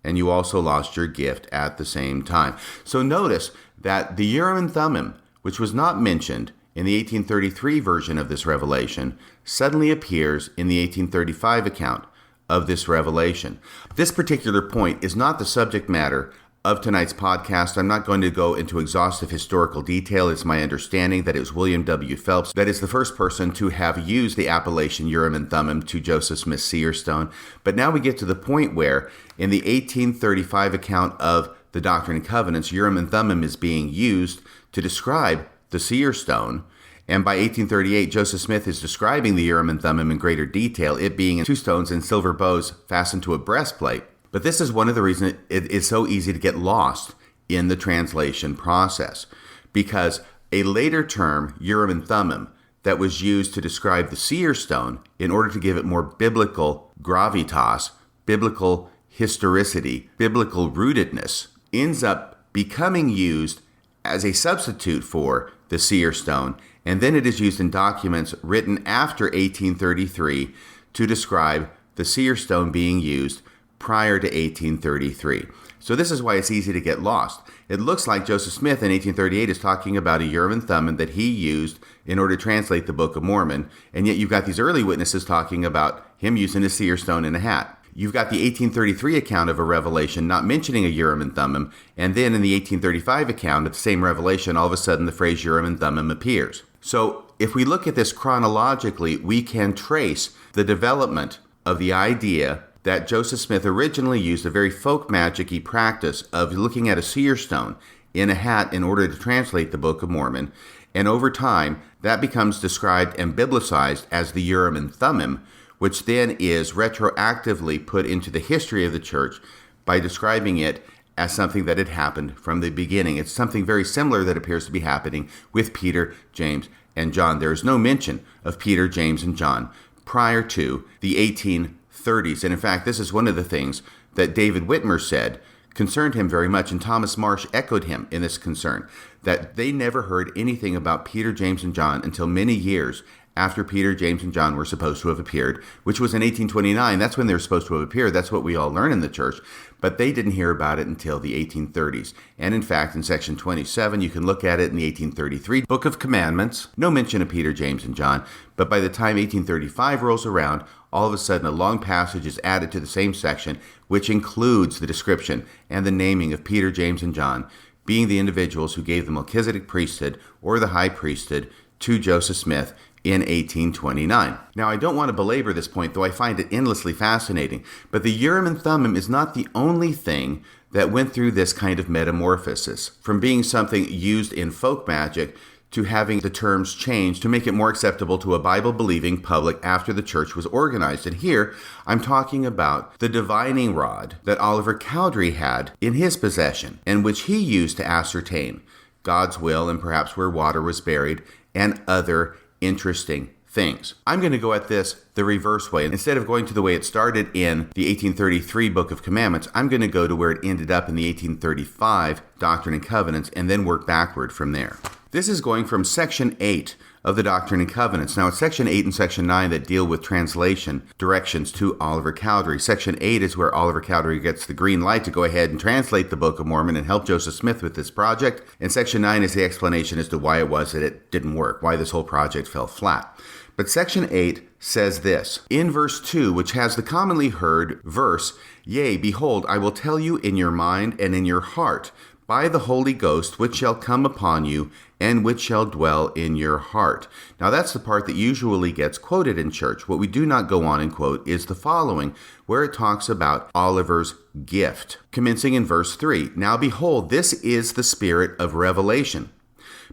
and you also lost your gift at the same time. So notice that the Urim and Thummim, which was not mentioned in the 1833 version of this revelation, suddenly appears in the 1835 account of this revelation. This particular point is not the subject matter of tonight's podcast. I'm not going to go into exhaustive historical detail. It's my understanding that it was William W. Phelps that is the first person to have used the appellation Urim and Thummim to Joseph Smith's seer stone. But now we get to the point where in the 1835 account of the Doctrine and Covenants, Urim and Thummim is being used to describe the seer stone. And by 1838, Joseph Smith is describing the Urim and Thummim in greater detail, it being 2 stones and silver bows fastened to a breastplate. But this is one of the reasons it is so easy to get lost in the translation process, because a later term, Urim and Thummim, that was used to describe the seer stone in order to give it more biblical gravitas, biblical historicity, biblical rootedness, ends up becoming used as a substitute for the seer stone, and then it is used in documents written after 1833 to describe the seer stone being used prior to 1833. So this is why it's easy to get lost. It looks like Joseph Smith in 1838 is talking about a Urim and Thummim that he used in order to translate the Book of Mormon, and yet you've got these early witnesses talking about him using a seer stone in a hat. You've got the 1833 account of a revelation not mentioning a Urim and Thummim, and then in the 1835 account of the same revelation, all of a sudden the phrase Urim and Thummim appears. So if we look at this chronologically, we can trace the development of the idea that Joseph Smith originally used a very folk magic-y practice of looking at a seer stone in a hat in order to translate the Book of Mormon, and over time that becomes described and biblicized as the Urim and Thummim, which then is retroactively put into the history of the church by describing it as something that had happened from the beginning. It's something very similar that appears to be happening with Peter, James, and John. There is no mention of Peter, James, and John prior to the 1830s. And in fact, this is one of the things that David Whitmer said concerned him very much, and Thomas Marsh echoed him in this concern, that they never heard anything about Peter, James, and John until many years after Peter, James, and John were supposed to have appeared, which was in 1829. That's when they were supposed to have appeared. That's what we all learn in the church. But they didn't hear about it until the 1830s. And in fact, in section 27, you can look at it in the 1833 Book of Commandments. No mention of Peter, James, and John. But by the time 1835 rolls around, all of a sudden a long passage is added to the same section, which includes the description and the naming of Peter, James, and John, being the individuals who gave the Melchizedek priesthood or the high priesthood to Joseph Smith in 1829. Now, I don't want to belabor this point, though I find it endlessly fascinating, but the Urim and Thummim is not the only thing that went through this kind of metamorphosis, from being something used in folk magic to having the terms changed to make it more acceptable to a Bible-believing public after the church was organized. And here, I'm talking about the divining rod that Oliver Cowdery had in his possession, and which he used to ascertain God's will and perhaps where water was buried and other interesting things. I'm going to go at this the reverse way. Instead of going to the way it started in the 1833 Book of Commandments, I'm going to go to where it ended up in the 1835 Doctrine and Covenants and then work backward from there. This is going from section 8 of the Doctrine and Covenants. Now, it's section 8 and section 9 that deal with translation directions to Oliver Cowdery. Section 8 is where Oliver Cowdery gets the green light to go ahead and translate the Book of Mormon and help Joseph Smith with this project. And section 9 is the explanation as to why it was that it didn't work, why this whole project fell flat. But section 8 says this, in verse 2, which has the commonly heard verse, "Yea, behold, I will tell you in your mind and in your heart, by the Holy Ghost, which shall come upon you, and which shall dwell in your heart." Now that's the part that usually gets quoted in church. What we do not go on and quote is the following, where it talks about Oliver's gift. Commencing in verse 3, "Now behold, this is the spirit of revelation.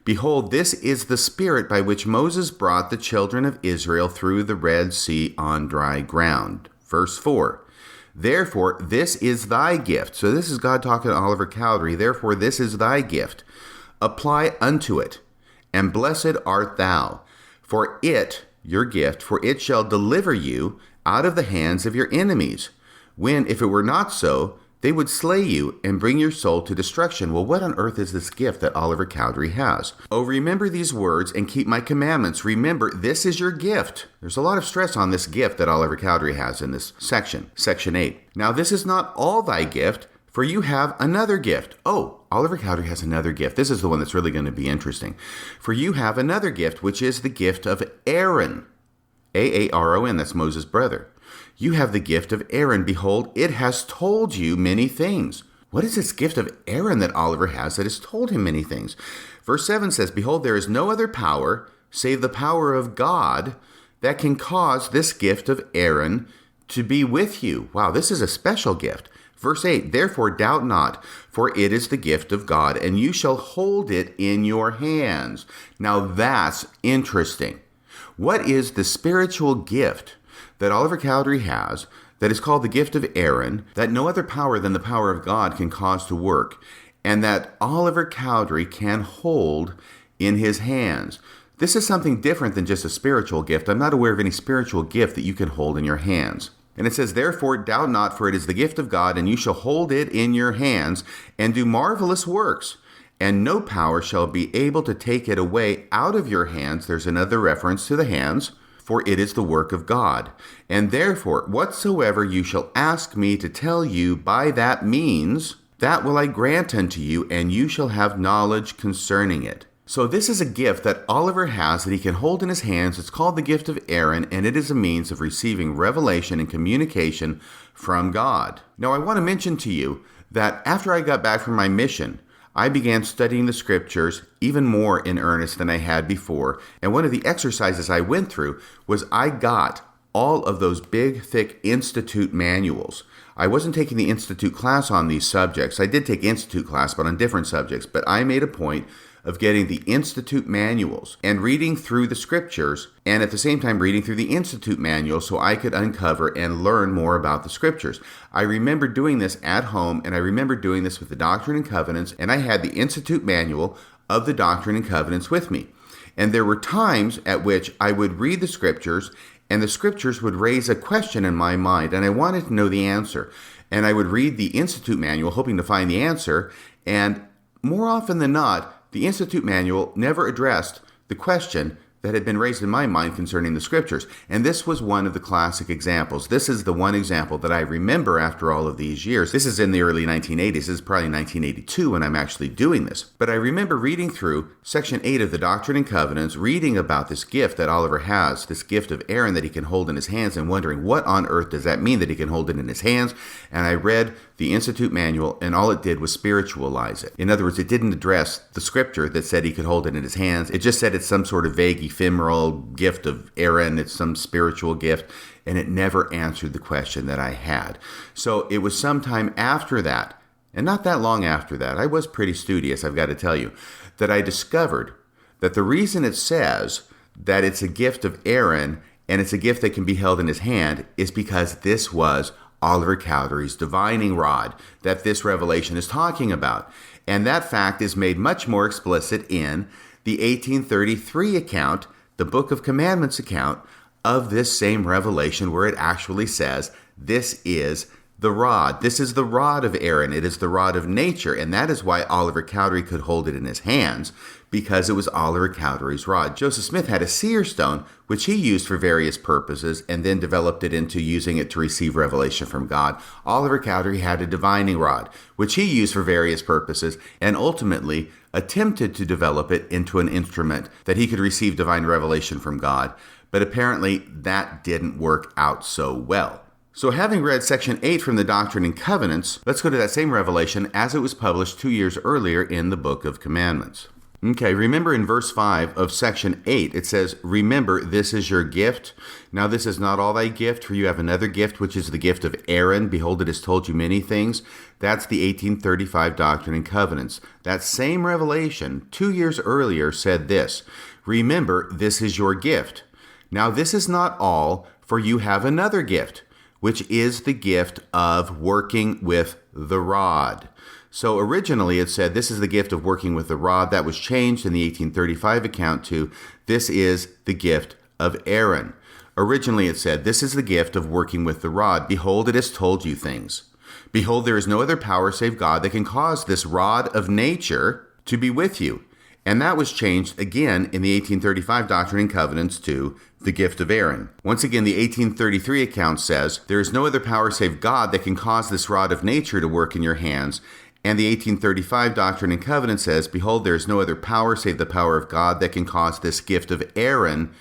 Behold, this is the spirit by which Moses brought the children of Israel through the Red Sea on dry ground." Verse 4, "Therefore, this is thy gift." So this is God talking to Oliver Cowdery. "Therefore, this is thy gift. Apply unto it, and blessed art thou. For it," your gift, "for it shall deliver you out of the hands of your enemies, when, if it were not so, they would slay you and bring your soul to destruction." Well, what on earth is this gift that Oliver Cowdery has? "Oh, remember these words and keep my commandments. Remember, this is your gift." There's a lot of stress on this gift that Oliver Cowdery has in this section, section 8. "Now this is not all thy gift, for you have another gift." Oh, Oliver Cowdery has another gift. This is the one that's really going to be interesting. "For you have another gift, which is the gift of Aaron." Aaron, that's Moses' brother. "You have the gift of Aaron. Behold, it has told you many things." What is this gift of Aaron that Oliver has that has told him many things? Verse 7 says, "Behold, there is no other power, save the power of God, that can cause this gift of Aaron to be with you." Wow, this is a special gift. Verse 8, "Therefore doubt not, for it is the gift of God, and you shall hold it in your hands." Now that's interesting. What is the spiritual gift that Oliver Cowdery has that is called the gift of Aaron, that no other power than the power of God can cause to work, and that Oliver Cowdery can hold in his hands. This is something different than just a spiritual gift. I'm not aware of any spiritual gift that you can hold in your hands. And it says, therefore, doubt not, for it is the gift of God, and you shall hold it in your hands, and do marvelous works, and no power shall be able to take it away out of your hands. There's another reference to the hands, for it is the work of God. And therefore, whatsoever you shall ask me to tell you by that means, that will I grant unto you, and you shall have knowledge concerning it. So this is a gift that Oliver has that he can hold in his hands. It's called the gift of Aaron, and it is a means of receiving revelation and communication from God. Now, I want to mention to you that after I got back from my mission, I began studying the scriptures even more in earnest than I had before. And one of the exercises I went through was I got all of those big, thick Institute manuals. I wasn't taking the Institute class on these subjects. I did take Institute class, but on different subjects. But I made a point of getting the Institute manuals and reading through the scriptures, and at the same time reading through the Institute manual so I could uncover and learn more about the scriptures. I remember doing this at home, and I remember doing this with the Doctrine and Covenants, and I had the Institute manual of the Doctrine and Covenants with me. And there were times at which I would read the scriptures, and the scriptures would raise a question in my mind, and I wanted to know the answer. And I would read the Institute manual hoping to find the answer, and more often than not, the Institute manual never addressed the question that had been raised in my mind concerning the scriptures. And this was one of the classic examples. This is the one example that I remember after all of these years. This is in the early 1980s. This is probably 1982 when I'm actually doing this. But I remember reading through section 8 of the Doctrine and Covenants, reading about this gift that Oliver has, this gift of Aaron that he can hold in his hands, and wondering what on earth does that mean that he can hold it in his hands. And I read the Institute manual, and all it did was spiritualize it. In other words, it didn't address the scripture that said he could hold it in his hands. It just said it's some sort of vague, ephemeral gift of Aaron. It's some spiritual gift, and it never answered the question that I had. So it was sometime after that, and not that long after that, I was pretty studious, I've got to tell you, that I discovered that the reason it says that it's a gift of Aaron and it's a gift that can be held in his hand is because this was Oliver Cowdery's divining rod that this revelation is talking about. And that fact is made much more explicit in the 1833 account, the Book of Commandments account of this same revelation, where it actually says, this is the rod. This is the rod of Aaron. It is the rod of nature. And that is why Oliver Cowdery could hold it in his hands, because it was Oliver Cowdery's rod. Joseph Smith had a seer stone, which he used for various purposes, and then developed it into using it to receive revelation from God. Oliver Cowdery had a divining rod, which he used for various purposes, and ultimately attempted to develop it into an instrument that he could receive divine revelation from God. But apparently that didn't work out so well. So having read section 8 from the Doctrine and Covenants, let's go to that same revelation as it was published 2 years earlier in the Book of Commandments. Okay, remember in verse 5 of section 8, it says, remember, this is your gift. Now this is not all thy gift, for you have another gift, which is the gift of Aaron. Behold, it has told you many things. That's the 1835 Doctrine and Covenants. That same revelation 2 years earlier said this, remember, this is your gift. Now this is not all, for you have another gift, which is the gift of working with the rod. So originally it said, this is the gift of working with the rod. That was changed in the 1835 account to, this is the gift of Aaron. Originally it said, this is the gift of working with the rod. Behold, it has told you things. Behold, there is no other power save God that can cause this rod of nature to be with you. And that was changed again in the 1835 Doctrine and Covenants to the gift of Aaron. Once again, the 1833 account says, there is no other power save God that can cause this rod of nature to work in your hands. And the 1835 Doctrine and Covenants says, behold, there is no other power save the power of God that can cause this gift of Aaron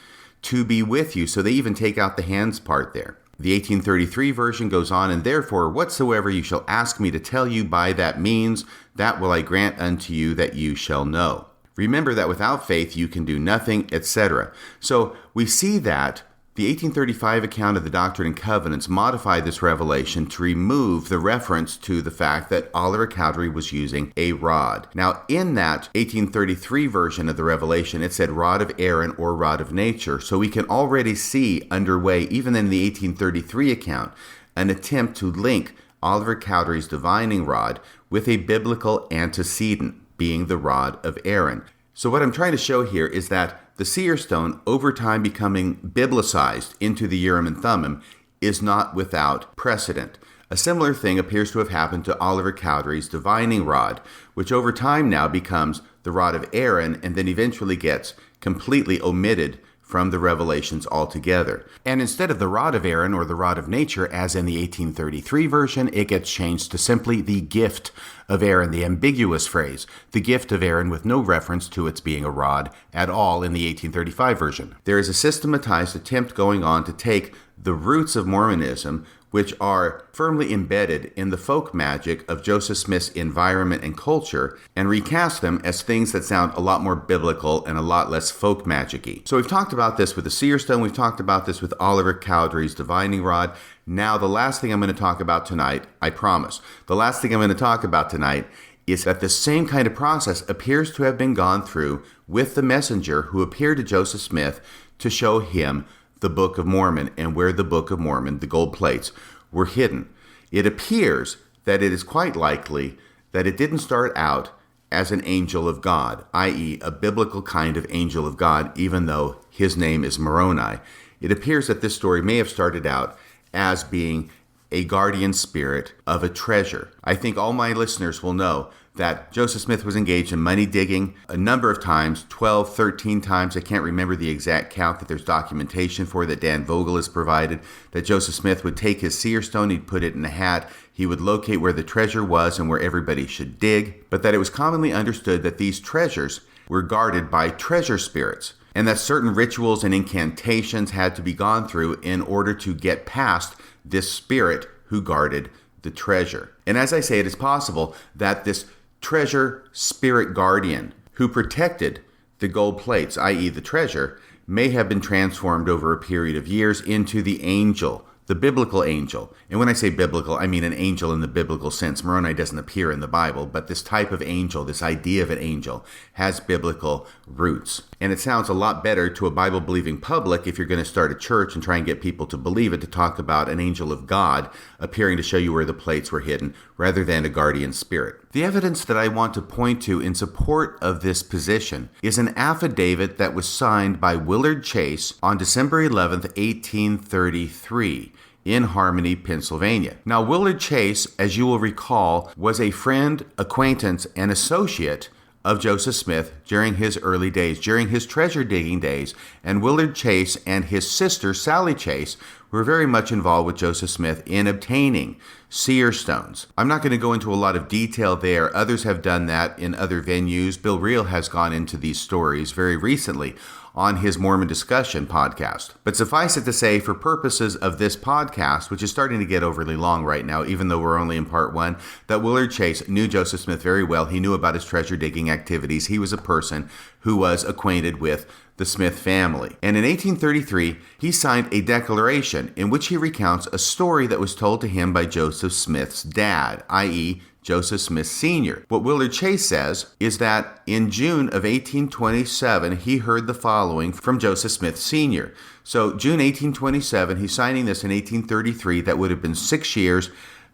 to be with you. So they even take out the hands part there. The 1833 version goes on, and therefore, whatsoever you shall ask me to tell you by that means, that will I grant unto you that you shall know. Remember that without faith you can do nothing, etc. So we see that The 1835 account of the Doctrine and Covenants modified this revelation to remove the reference to the fact that Oliver Cowdery was using a rod. Now, in that 1833 version of the revelation, it said rod of Aaron or rod of nature. So we can already see underway, even in the 1833 account, an attempt to link Oliver Cowdery's divining rod with a biblical antecedent, being the rod of Aaron. So what I'm trying to show here is that the seer stone, over time becoming biblicized into the Urim and Thummim, is not without precedent. A similar thing appears to have happened to Oliver Cowdery's divining rod, which over time now becomes the rod of Aaron and then eventually gets completely omitted from the revelations altogether. And instead of the rod of Aaron or the rod of nature, as in the 1833 version, it gets changed to simply the gift of Aaron, the ambiguous phrase, the gift of Aaron, with no reference to its being a rod at all in the 1835 version. There is a systematized attempt going on to take the roots of Mormonism, which are firmly embedded in the folk magic of Joseph Smith's environment and culture, and recast them as things that sound a lot more biblical and a lot less folk magic-y. So we've talked about this with the seer stone, we've talked about this with Oliver Cowdery's divining rod. Now the last thing I'm going to talk about tonight, I promise, the last thing I'm going to talk about tonight is that the same kind of process appears to have been gone through with the messenger who appeared to Joseph Smith to show him the Book of Mormon and where the Book of Mormon, the gold plates, were hidden. It appears that it is quite likely that it didn't start out as an angel of God, i.e. a biblical kind of angel of God, even though his name is Moroni. It appears that this story may have started out as being a guardian spirit of a treasure. I think all my listeners will know that Joseph Smith was engaged in money digging a number of times, 12, 13 times. I can't remember the exact count that there's documentation for that Dan Vogel has provided, that Joseph Smith would take his seer stone, he'd put it in a hat, he would locate where the treasure was and where everybody should dig, but that it was commonly understood that these treasures were guarded by treasure spirits, and that certain rituals and incantations had to be gone through in order to get past this spirit who guarded the treasure. And as I say, it is possible that this treasure spirit guardian who protected the gold plates, i.e. the treasure, may have been transformed over a period of years into the angel, the biblical angel. And when I say biblical, I mean an angel in the biblical sense. Moroni doesn't appear in the Bible, but this type of angel, this idea of an angel, has biblical roots. And it sounds a lot better to a Bible-believing public, if you're going to start a church and try and get people to believe it, to talk about an angel of God appearing to show you where the plates were hidden, rather than a guardian spirit. The evidence that I want to point to in support of this position is an affidavit that was signed by Willard Chase on December 11th, 1833. In Harmony, Pennsylvania. Now, Willard Chase, as you will recall, was a friend, acquaintance, and associate of Joseph Smith during his early days, during his treasure digging days, and Willard Chase and his sister, Sally Chase, were very much involved with Joseph Smith in obtaining seer stones. I'm not going to go into a lot of detail there. Others have done that in other venues. Bill Reel has gone into these stories very recently on his Mormon Discussion podcast. But suffice it to say, for purposes of this podcast, which is starting to get overly long right now, even though we're only in part one, that Willard Chase knew Joseph Smith very well. He knew about his treasure digging activities. He was a person who was acquainted with the Smith family. And in 1833, he signed a declaration in which he recounts a story that was told to him by Joseph Smith's dad, i.e., Joseph Smith Sr. What Willard Chase says is that in June of 1827, he heard the following from Joseph Smith Sr. So June 1827, he's signing this in 1833. That would have been 6 years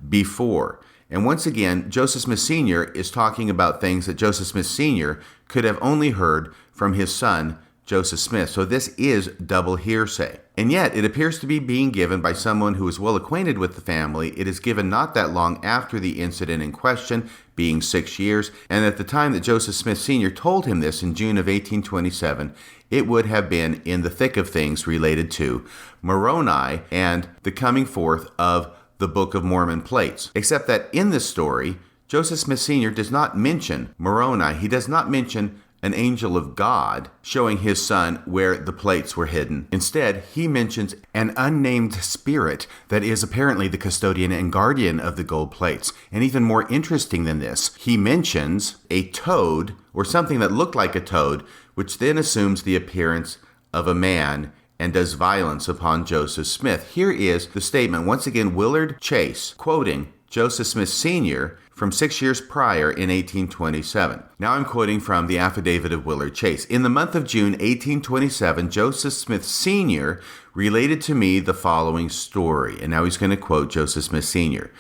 before. And once again, Joseph Smith Sr. is talking about things that Joseph Smith Sr. could have only heard from his son, Joseph Smith. So this is double hearsay. And yet, it appears to be being given by someone who is well acquainted with the family. It is given not that long after the incident in question, being 6 years, and at the time that Joseph Smith Sr. told him this in June of 1827, it would have been in the thick of things related to Moroni and the coming forth of the Book of Mormon plates. Except that in this story, Joseph Smith Sr. does not mention Moroni. He does not mention an angel of God showing his son where the plates were hidden. Instead, he mentions an unnamed spirit that is apparently the custodian and guardian of the gold plates. And even more interesting than this, he mentions a toad, or something that looked like a toad, which then assumes the appearance of a man and does violence upon Joseph Smith. Here is the statement, once again, Willard Chase, quoting Joseph Smith Sr. from 6 years prior in 1827. Now I'm quoting from the affidavit of Willard Chase. In the month of June 1827, Joseph Smith Sr. related to me the following story. And now he's going to quote Joseph Smith Sr.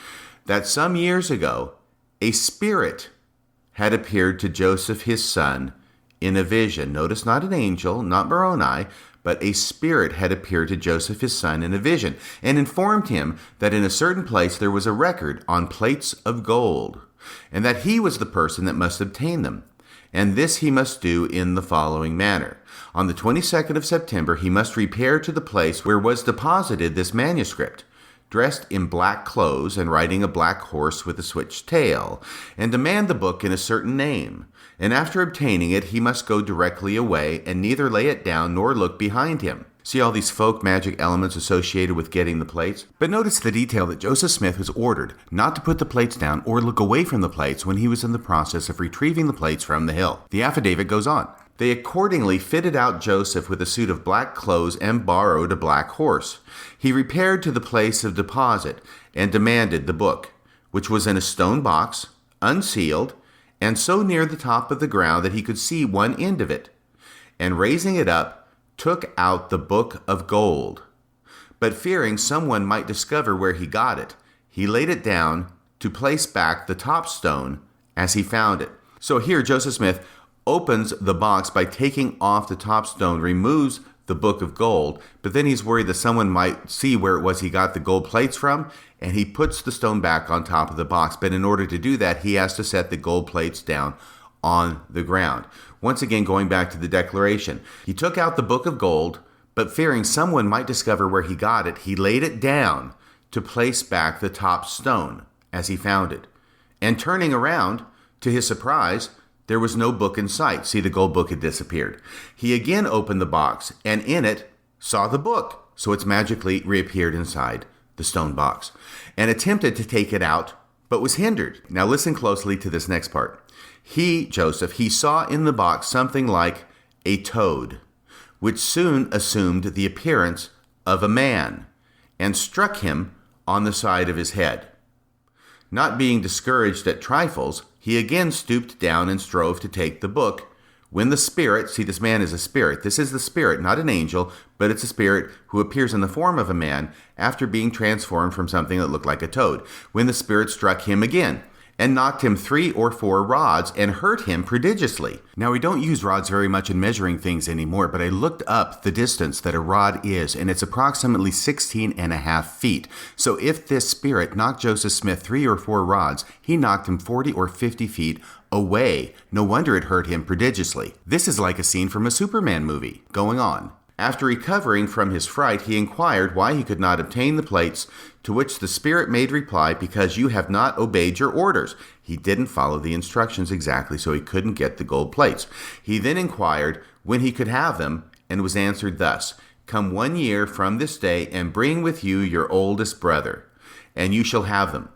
That some years ago, a spirit had appeared to Joseph his son in a vision. Notice, not an angel, not Moroni, but a spirit had appeared to Joseph his son in a vision, and informed him that in a certain place there was a record on plates of gold, and that he was the person that must obtain them. And this he must do in the following manner. On the 22nd of September he must repair to the place where was deposited this manuscript, dressed in black clothes and riding a black horse with a switched tail, and demand the book in a certain name. And after obtaining it, he must go directly away and neither lay it down nor look behind him. See all these folk magic elements associated with getting the plates? But notice the detail that Joseph Smith was ordered not to put the plates down or look away from the plates when he was in the process of retrieving the plates from the hill. The affidavit goes on. They accordingly fitted out Joseph with a suit of black clothes and borrowed a black horse. He repaired to the place of deposit and demanded the book, which was in a stone box, unsealed, and so near the top of the ground that he could see one end of it, and raising it up, took out the book of gold. But fearing someone might discover where he got it, he laid it down to place back the top stone as he found it. So here Joseph Smith opens the box by taking off the top stone, removes the book of gold, but then he's worried that someone might see where it was he got the gold plates from, and he puts the stone back on top of the box. But in order to do that, he has to set the gold plates down on the ground. Once again, going back to the declaration, he took out the book of gold, but fearing someone might discover where he got it, he laid it down to place back the top stone as he found it. And turning around, to his surprise, there was no book in sight. See, the gold book had disappeared. He again opened the box, and in it saw the book. So it's magically reappeared inside the stone box, and attempted to take it out, but was hindered. Now listen closely to this next part. Joseph, he saw in the box something like a toad, which soon assumed the appearance of a man, and struck him on the side of his head. Not being discouraged at trifles, he again stooped down and strove to take the book, when the spirit, see, this man is a spirit. This is the spirit, not an angel, but it's a spirit who appears in the form of a man after being transformed from something that looked like a toad. When the spirit struck him again, and knocked him 3 or 4 rods and hurt him prodigiously. Now, we don't use rods very much in measuring things anymore, but I looked up the distance that a rod is, and it's approximately 16.5 feet. So if this spirit knocked Joseph Smith 3 or 4 rods, he knocked him 40 or 50 feet away. No wonder it hurt him prodigiously. This is like a scene from a Superman movie going on. After recovering from his fright, he inquired why he could not obtain the plates, to which the spirit made reply, because you have not obeyed your orders. He didn't follow the instructions exactly, so he couldn't get the gold plates. He then inquired when he could have them, and was answered thus, come 1 year from this day, and bring with you your oldest brother, and you shall have them.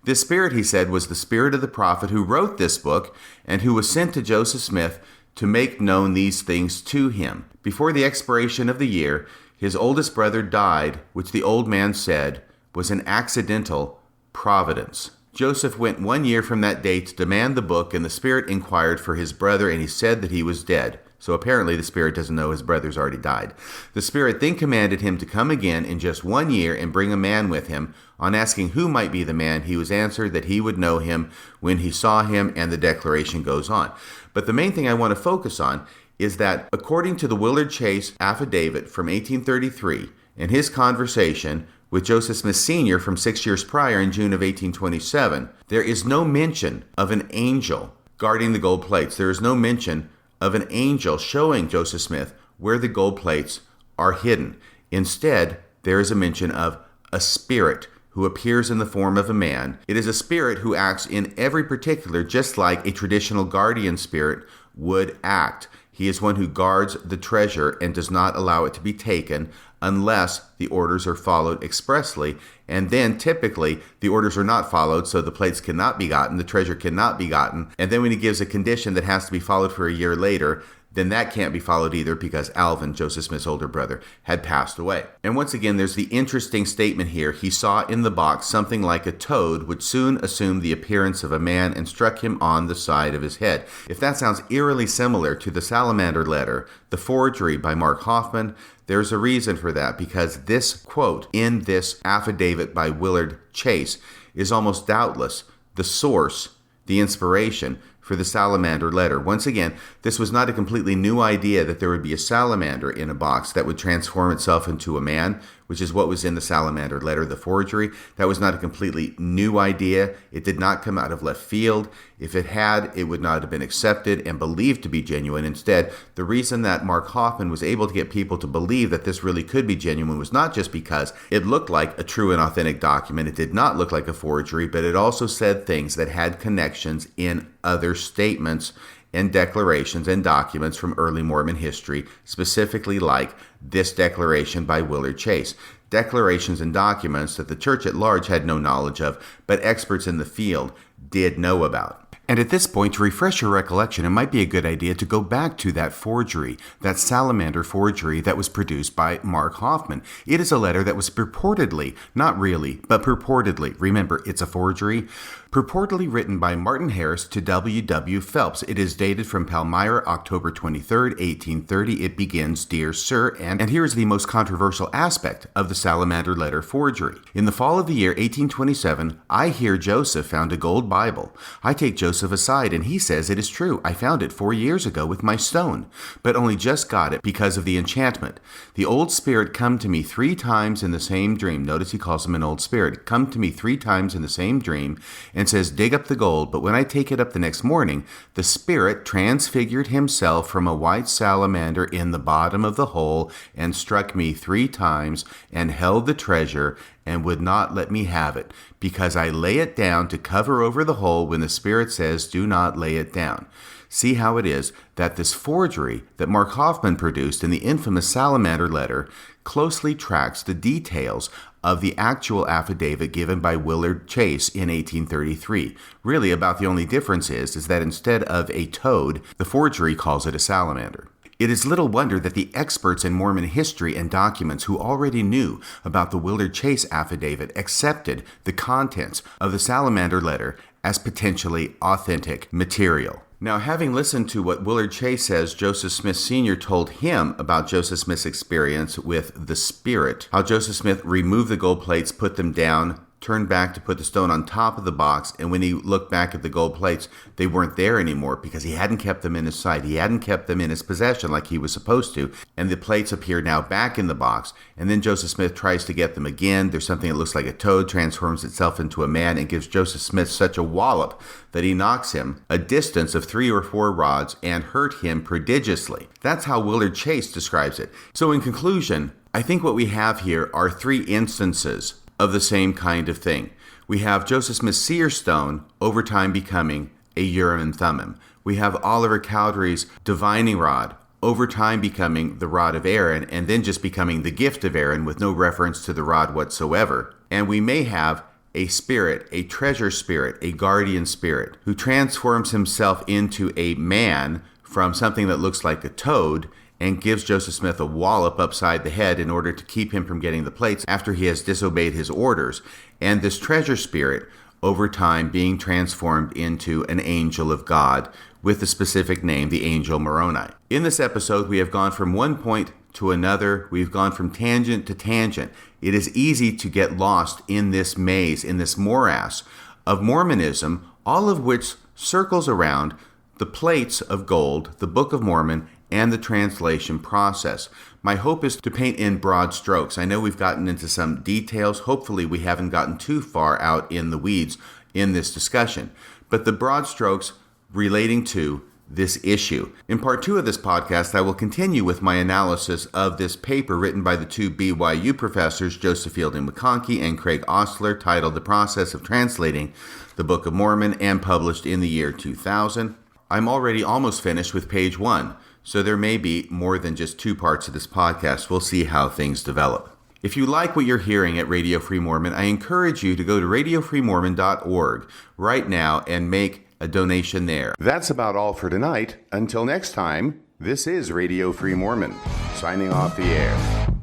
This spirit, he said, was the spirit of the prophet who wrote this book, and who was sent to Joseph Smith to make known these things to him. Before the expiration of the year, his oldest brother died, which the old man said was an accidental providence. Joseph went 1 year from that date to demand the book, and the spirit inquired for his brother, and he said that he was dead. So apparently the spirit doesn't know his brother's already died. The spirit then commanded him to come again in just 1 year and bring a man with him. On asking who might be the man, he was answered that he would know him when he saw him, and the declaration goes on. But the main thing I want to focus on is that according to the Willard Chase affidavit from 1833, in his conversation with Joseph Smith Sr. from 6 years prior in June of 1827, there is no mention of an angel guarding the gold plates. There is no mention of an angel showing Joseph Smith where the gold plates are hidden. Instead, there is a mention of a spirit who appears in the form of a man. It is a spirit who acts in every particular just like a traditional guardian spirit would act. He is one who guards the treasure and does not allow it to be taken unless the orders are followed expressly. And then typically the orders are not followed, so the plates cannot be gotten, the treasure cannot be gotten. And then when he gives a condition that has to be followed for a year later, then that can't be followed either because Alvin, Joseph Smith's older brother, had passed away. And once again, there's the interesting statement here. He saw in the box something like a toad which soon assumed the appearance of a man and struck him on the side of his head. If that sounds eerily similar to the salamander letter, the forgery by Mark Hoffman, there's a reason for that, because this quote in this affidavit by Willard Chase is almost doubtless the source, the inspiration for the salamander letter. Once again, this was not a completely new idea that there would be a salamander in a box that would transform itself into a man, which is what was in the salamander letter, the forgery. That was not a completely new idea. It did not come out of left field. If it had, it would not have been accepted and believed to be genuine. Instead, the reason that Mark Hoffman was able to get people to believe that this really could be genuine was not just because it looked like a true and authentic document. It did not look like a forgery, but it also said things that had connections in other statements and declarations and documents from early Mormon history, specifically like this declaration by Willard Chase. Declarations and documents that the church at large had no knowledge of, but experts in the field did know about. And at this point, to refresh your recollection, it might be a good idea to go back to that forgery, that salamander forgery that was produced by Mark Hoffman. It is a letter that was purportedly, not really, but purportedly, remember, it's a forgery, purportedly written by Martin Harris to W. W. Phelps. It is dated from Palmyra, October 23rd, 1830. It begins, "Dear Sir," and here is the most controversial aspect of the salamander letter forgery. "In the fall of the year 1827, I hear Joseph found a gold Bible. I take Joseph aside, and he says it is true. I found it 4 years ago with my stone, but only just got it because of the enchantment. The old spirit come to me 3 times in the same dream." Notice he calls him an old spirit. "Come to me 3 times in the same dream, and says, 'Dig up the gold,' but when I take it up the next morning, the spirit transfigured himself from a white salamander in the bottom of the hole and struck me 3 times and held the treasure and would not let me have it, because I lay it down to cover over the hole when the spirit says, 'Do not lay it down.'" See how it is that this forgery that Mark Hoffman produced in the infamous salamander letter closely tracks the details of the actual affidavit given by Willard Chase in 1833. Really, about the only difference is that instead of a toad, the forgery calls it a salamander. It is little wonder that the experts in Mormon history and documents who already knew about the Willard Chase affidavit accepted the contents of the salamander letter as potentially authentic material. Now, having listened to what Willard Chase says Joseph Smith Sr. told him about Joseph Smith's experience with the Spirit, how Joseph Smith removed the gold plates, put them down, turned back to put the stone on top of the box, and when he looked back at the gold plates, they weren't there anymore because he hadn't kept them in his sight. He hadn't kept them in his possession like he was supposed to, and the plates appear now back in the box, and then Joseph Smith tries to get them again. There's something that looks like a toad, transforms itself into a man, and gives Joseph Smith such a wallop that he knocks him a distance of 3 or 4 rods and hurt him prodigiously. That's how Willard Chase describes it. So in conclusion, I think what we have here are 3 instances of the same kind of thing. We have Joseph Smith's seer stone over time becoming a Urim and Thummim. We have Oliver Cowdery's divining rod over time becoming the rod of Aaron and then just becoming the gift of Aaron with no reference to the rod whatsoever. And we may have a spirit, a treasure spirit, a guardian spirit who transforms himself into a man from something that looks like a toad and gives Joseph Smith a wallop upside the head in order to keep him from getting the plates after he has disobeyed his orders. And this treasure spirit, over time, being transformed into an angel of God with the specific name, the angel Moroni. In this episode, we have gone from one point to another. We've gone from tangent to tangent. It is easy to get lost in this maze, in this morass of Mormonism, all of which circles around the plates of gold, the Book of Mormon, and the translation process. My hope is to paint in broad strokes. I know we've gotten into some details. Hopefully we haven't gotten too far out in the weeds in this discussion. But the broad strokes relating to this issue. In part 2 of this podcast, I will continue with my analysis of this paper written by the 2 BYU professors, Joseph Fielding McConkie and Craig Ostler, titled The Process of Translating the Book of Mormon, and published in the year 2000. I'm already almost finished with page 1. So there may be more than just 2 parts of this podcast. We'll see how things develop. If you like what you're hearing at Radio Free Mormon, I encourage you to go to radiofreemormon.org right now and make a donation there. That's about all for tonight. Until next time, This is Radio Free Mormon, signing off the air.